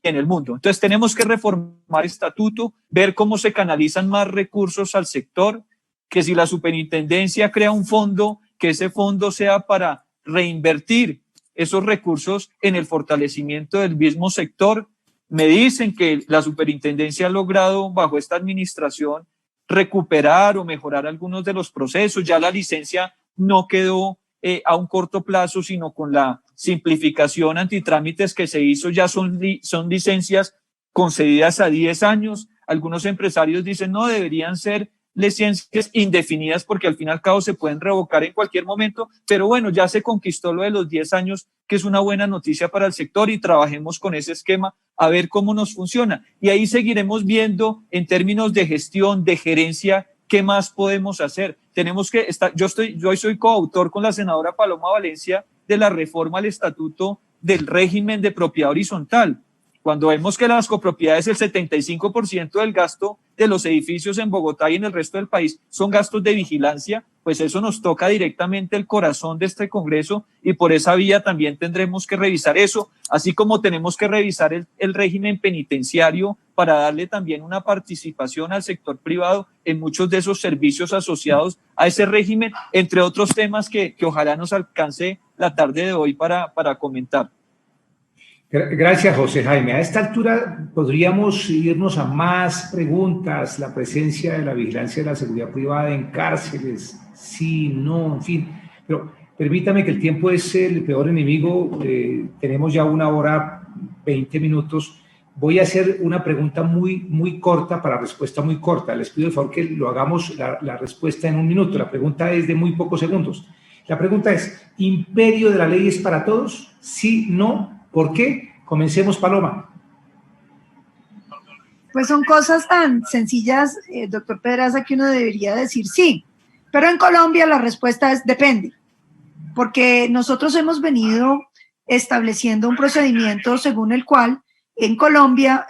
en el mundo. Entonces tenemos que reformar el estatuto, ver cómo se canalizan más recursos al sector, que si la superintendencia crea un fondo, que ese fondo sea para reinvertir esos recursos en el fortalecimiento del mismo sector. Me dicen que la superintendencia ha logrado bajo esta administración recuperar o mejorar algunos de los procesos. Ya la licencia no quedó a un corto plazo, sino con la simplificación antitrámites que se hizo, ya son licencias concedidas a 10 años. Algunos empresarios dicen no, deberían ser licencias indefinidas porque al fin y al cabo se pueden revocar en cualquier momento, pero bueno, ya se conquistó lo de los 10 años, que es una buena noticia para el sector, y trabajemos con ese esquema a ver cómo nos funciona. Y ahí seguiremos viendo en términos de gestión, de gerencia, qué más podemos hacer. Tenemos que estar, yo soy coautor con la senadora Paloma Valencia de la reforma al estatuto del régimen de propiedad horizontal. Cuando vemos que las copropiedades, el 75% del gasto de los edificios en Bogotá y en el resto del país son gastos de vigilancia, pues eso nos toca directamente el corazón de este Congreso, y por esa vía también tendremos que revisar eso, así como tenemos que revisar el régimen penitenciario para darle también una participación al sector privado en muchos de esos servicios asociados a ese régimen, entre otros temas que ojalá nos alcance la tarde de hoy para comentar. Gracias, José Jaime. A esta altura podríamos irnos a más preguntas. La presencia de la vigilancia de la seguridad privada en cárceles, sí, no, en fin. Pero Permítame que el tiempo es el peor enemigo. Tenemos ya 1 hora 20 minutos. Voy a hacer una pregunta muy corta para respuesta muy corta. Les pido de favor que lo hagamos la respuesta en 1 minuto. La pregunta es de muy pocos segundos. La pregunta es, ¿imperio de la ley es para todos? Sí, no. ¿Por qué? Comencemos, Paloma. Pues son cosas tan sencillas, doctor Pedraza, que uno debería decir sí. Pero en Colombia la respuesta es depende. Porque nosotros hemos venido estableciendo un procedimiento según el cual en Colombia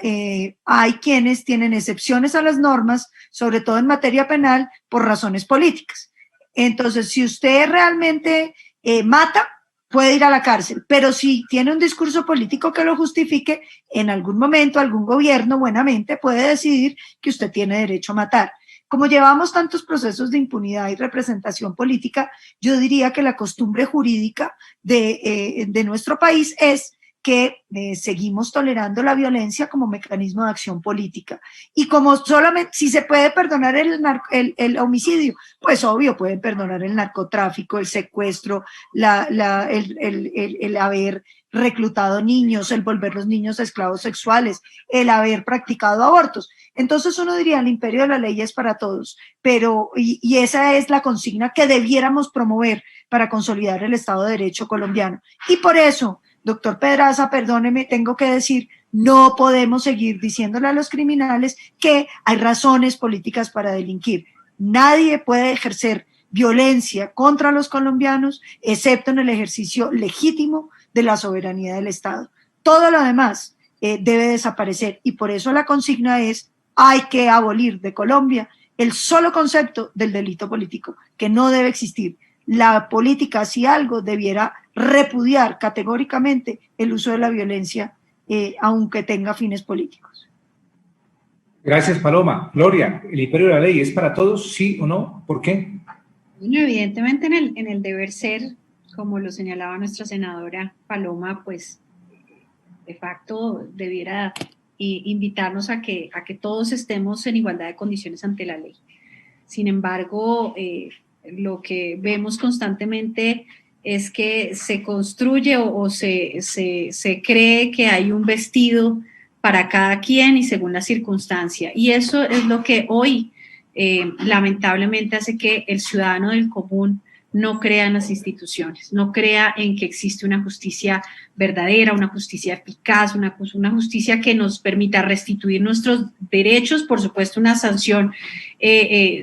hay quienes tienen excepciones a las normas, sobre todo en materia penal, por razones políticas. Entonces, si usted realmente mata, puede ir a la cárcel, pero si tiene un discurso político que lo justifique, en algún momento algún gobierno buenamente puede decidir que usted tiene derecho a matar. Como llevamos tantos procesos de impunidad y representación política, yo diría que la costumbre jurídica de nuestro país es que seguimos tolerando la violencia como mecanismo de acción política. Y como solamente, si se puede perdonar el homicidio, pues obvio, pueden perdonar el narcotráfico, el secuestro, el haber reclutado niños, el volver los niños esclavos sexuales, el haber practicado abortos. Entonces uno diría, el imperio de la ley es para todos, pero, y esa es la consigna que debiéramos promover para consolidar el Estado de Derecho colombiano. Y por eso, doctor Pedraza, perdóneme, tengo que decir, no podemos seguir diciéndole a los criminales que hay razones políticas para delinquir. Nadie puede ejercer violencia contra los colombianos, excepto en el ejercicio legítimo de la soberanía del Estado. Todo lo demás debe desaparecer y por eso la consigna es, hay que abolir de Colombia el solo concepto del delito político, que no debe existir. La política, si algo, debiera repudiar categóricamente el uso de la violencia, aunque tenga fines políticos. Gracias, Paloma. Gloria, ¿el imperio de la ley es para todos, sí o no? ¿Por qué? Bueno, evidentemente en el deber ser, como lo señalaba nuestra senadora Paloma, pues de facto debiera invitarnos a que todos estemos en igualdad de condiciones ante la ley. Sin embargo, lo que vemos constantemente es que se construye o se cree que hay un vestido para cada quien y según la circunstancia. Y eso es lo que hoy lamentablemente hace que el ciudadano del común no crea en las instituciones, no crea en que existe una justicia verdadera, una justicia eficaz, una justicia que nos permita restituir nuestros derechos, por supuesto una sanción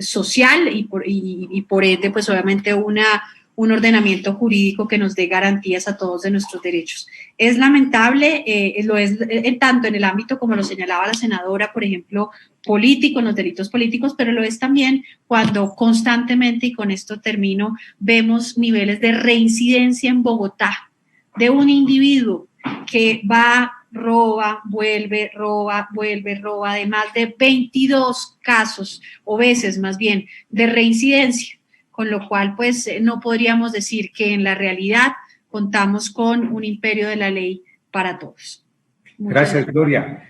social y por ende pues obviamente un ordenamiento jurídico que nos dé garantías a todos de nuestros derechos. Es lamentable, lo es tanto en el ámbito, como lo señalaba la senadora, por ejemplo, político, en los delitos políticos, pero lo es también cuando constantemente, y con esto termino, vemos niveles de reincidencia en Bogotá de un individuo que va, roba, vuelve, de más de 22 casos, o veces más bien, de reincidencia. Con lo cual, pues, no podríamos decir que en la realidad contamos con un imperio de la ley para todos. Gracias, Gloria.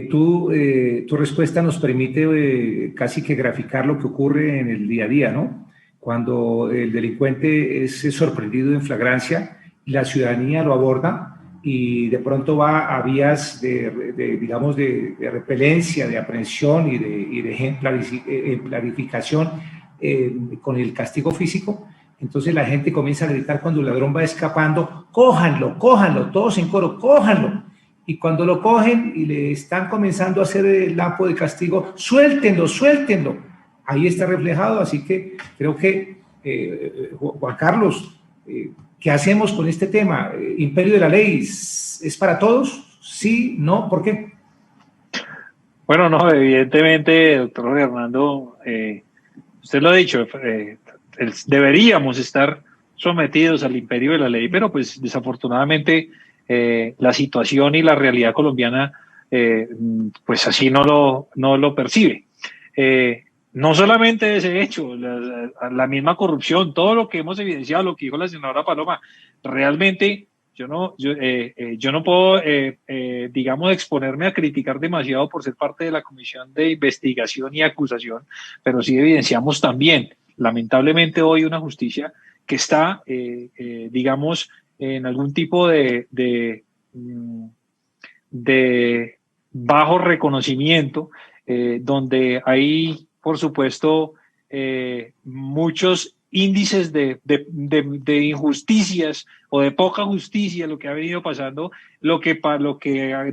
Tu respuesta nos permite casi que graficar lo que ocurre en el día a día, ¿no? Cuando el delincuente es sorprendido en flagrancia, la ciudadanía lo aborda y de pronto va a vías digamos, de repelencia, de aprehensión y de ejemplarificación con el castigo físico. Entonces la gente comienza a gritar cuando el ladrón va escapando, cójanlo, todos en coro, cójanlo. Y cuando lo cogen y le están comenzando a hacer el lapo de castigo, suéltenlo. Ahí está reflejado, así que creo que, Juan Carlos, ¿qué hacemos con este tema? ¿Imperio de la ley es para todos? ¿Sí? ¿No? ¿Por qué? Bueno, no, evidentemente, doctor Hernando, usted lo ha dicho, deberíamos estar sometidos al imperio de la ley, pero pues desafortunadamente la situación y la realidad colombiana pues así no lo percibe. No solamente ese hecho, la misma corrupción, todo lo que hemos evidenciado, lo que dijo la senadora Paloma, realmente yo no puedo, digamos, exponerme a criticar demasiado por ser parte de la Comisión de Investigación y Acusación, pero sí evidenciamos también, lamentablemente hoy, una justicia está, digamos, en algún tipo de bajo reconocimiento, donde hay, por supuesto, muchos índices de injusticias o de poca justicia, lo que ha venido pasando, lo que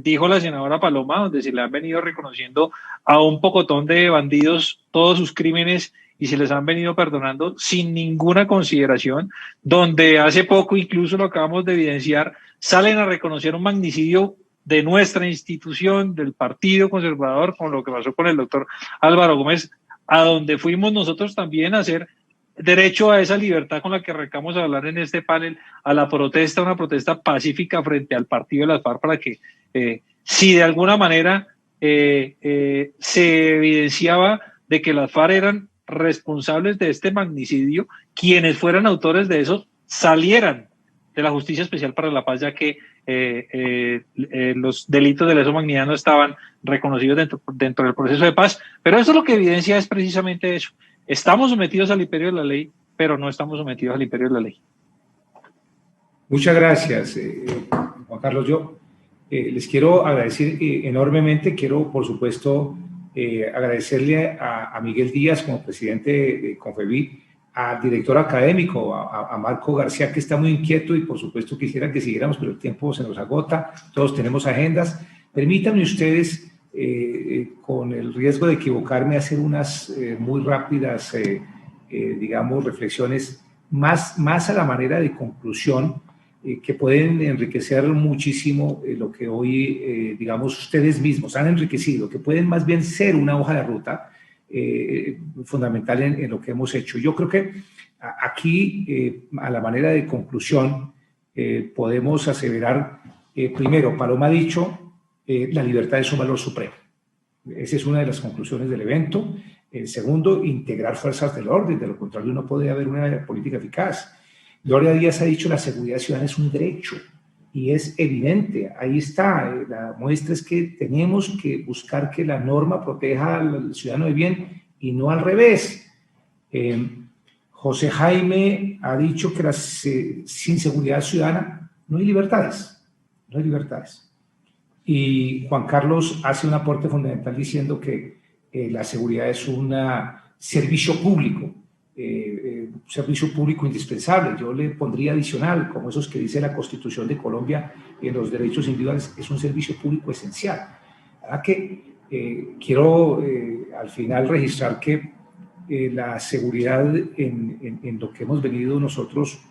dijo la senadora Paloma, donde se le han venido reconociendo a un pocotón de bandidos todos sus crímenes y se les han venido perdonando sin ninguna consideración, donde hace poco, incluso lo acabamos de evidenciar, salen a reconocer un magnicidio de nuestra institución, del Partido Conservador, con lo que pasó con el doctor Álvaro Gómez, a donde fuimos nosotros también a hacer derecho a esa libertad con la que arrancamos a hablar en este panel, a la protesta, una protesta pacífica frente al partido de las FARC, para que si de alguna manera se evidenciaba de que las FARC eran responsables de este magnicidio, quienes fueran autores de eso salieran de la Justicia Especial para la Paz, ya que los delitos de lesa humanidad no estaban reconocidos dentro del proceso de paz. Pero eso lo que evidencia es precisamente eso. Estamos sometidos al imperio de la ley, pero no estamos sometidos al imperio de la ley. Muchas gracias, Juan Carlos. Yo les quiero agradecer enormemente. Quiero, por supuesto, agradecerle a Miguel Díaz como presidente de Confebid, al director académico, a Marco García, que está muy inquieto y por supuesto quisiera que siguiéramos, pero el tiempo se nos agota, todos tenemos agendas. Permítanme ustedes, con el riesgo de equivocarme, hacer unas muy rápidas, digamos, reflexiones más a la manera de conclusión, que pueden enriquecer muchísimo lo que hoy, digamos, ustedes mismos han enriquecido, que pueden más bien ser una hoja de ruta fundamental en lo que hemos hecho. Yo creo que aquí, a la manera de conclusión, podemos aseverar, primero, Paloma ha dicho, la libertad es un valor supremo. Esa es una de las conclusiones del evento. Segundo, integrar fuerzas del orden, de lo contrario no puede haber una política eficaz. Gloria Díaz ha dicho la seguridad ciudadana es un derecho y es evidente, ahí está, la muestra es que tenemos que buscar que la norma proteja al ciudadano de bien y no al revés. José Jaime ha dicho que sin seguridad ciudadana no hay libertades, no hay libertades. Y Juan Carlos hace un aporte fundamental diciendo que la seguridad es un servicio público, indispensable. Yo le pondría adicional, como esos que dice la Constitución de Colombia en los derechos individuales, es un servicio público esencial. ¿Verdad que quiero al final registrar que la seguridad en lo que hemos venido nosotros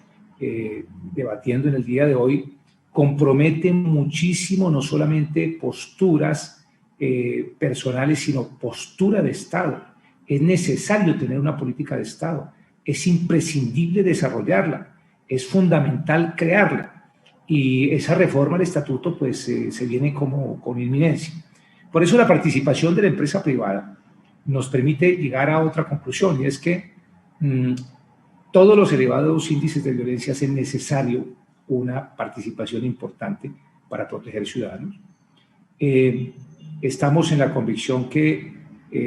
debatiendo en el día de hoy compromete muchísimo no solamente posturas personales, sino postura de Estado. Es necesario tener una política de Estado, es imprescindible desarrollarla, es fundamental crearla y esa reforma al estatuto pues se viene como con inminencia. Por eso la participación de la empresa privada nos permite llegar a otra conclusión y es que todos los elevados índices de violencia hacen necesario una participación importante para proteger ciudadanos. Estamos en la convicción que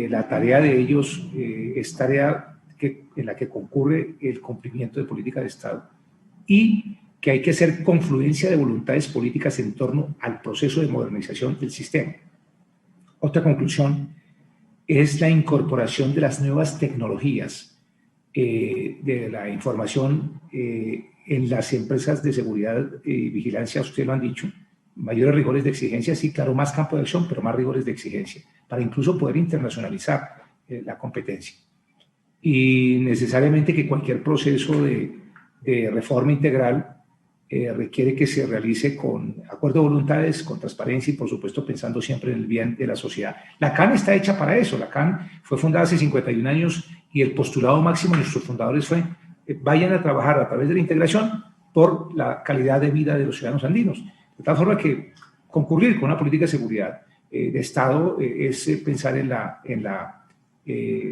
la tarea de ellos es tarea en la que concurre el cumplimiento de política de Estado y que hay que hacer confluencia de voluntades políticas en torno al proceso de modernización del sistema. Otra conclusión es la incorporación de las nuevas tecnologías de la información en las empresas de seguridad y vigilancia, ustedes lo han dicho, mayores rigores de exigencia, sí, claro, más campo de acción, pero más rigores de exigencia, para incluso poder internacionalizar la competencia. Y necesariamente que cualquier proceso de reforma integral requiere que se realice con acuerdo de voluntades, con transparencia y, por supuesto, pensando siempre en el bien de la sociedad. La CAN está hecha para eso. La CAN fue fundada hace 51 años y el postulado máximo de nuestros fundadores fue vayan a trabajar a través de la integración por la calidad de vida de los ciudadanos andinos. De tal forma que concurrir con una política de seguridad de Estado es pensar en la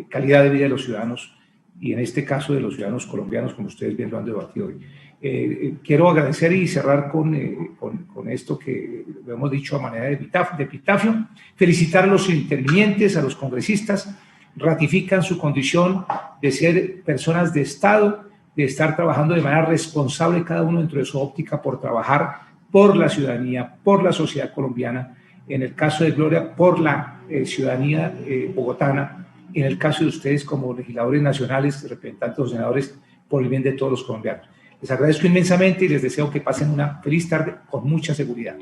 calidad de vida de los ciudadanos y en este caso de los ciudadanos colombianos, como ustedes bien lo han debatido hoy. Quiero agradecer y cerrar con esto que lo hemos dicho a manera de epitafio, felicitar a los intervinientes, a los congresistas, ratifican su condición de ser personas de Estado, de estar trabajando de manera responsable cada uno dentro de su óptica por trabajar por la ciudadanía, por la sociedad colombiana, en el caso de Gloria, por la ciudadanía bogotana, en el caso de ustedes como legisladores nacionales, representantes o senadores, por el bien de todos los colombianos. Les agradezco inmensamente y les deseo que pasen una feliz tarde con mucha seguridad.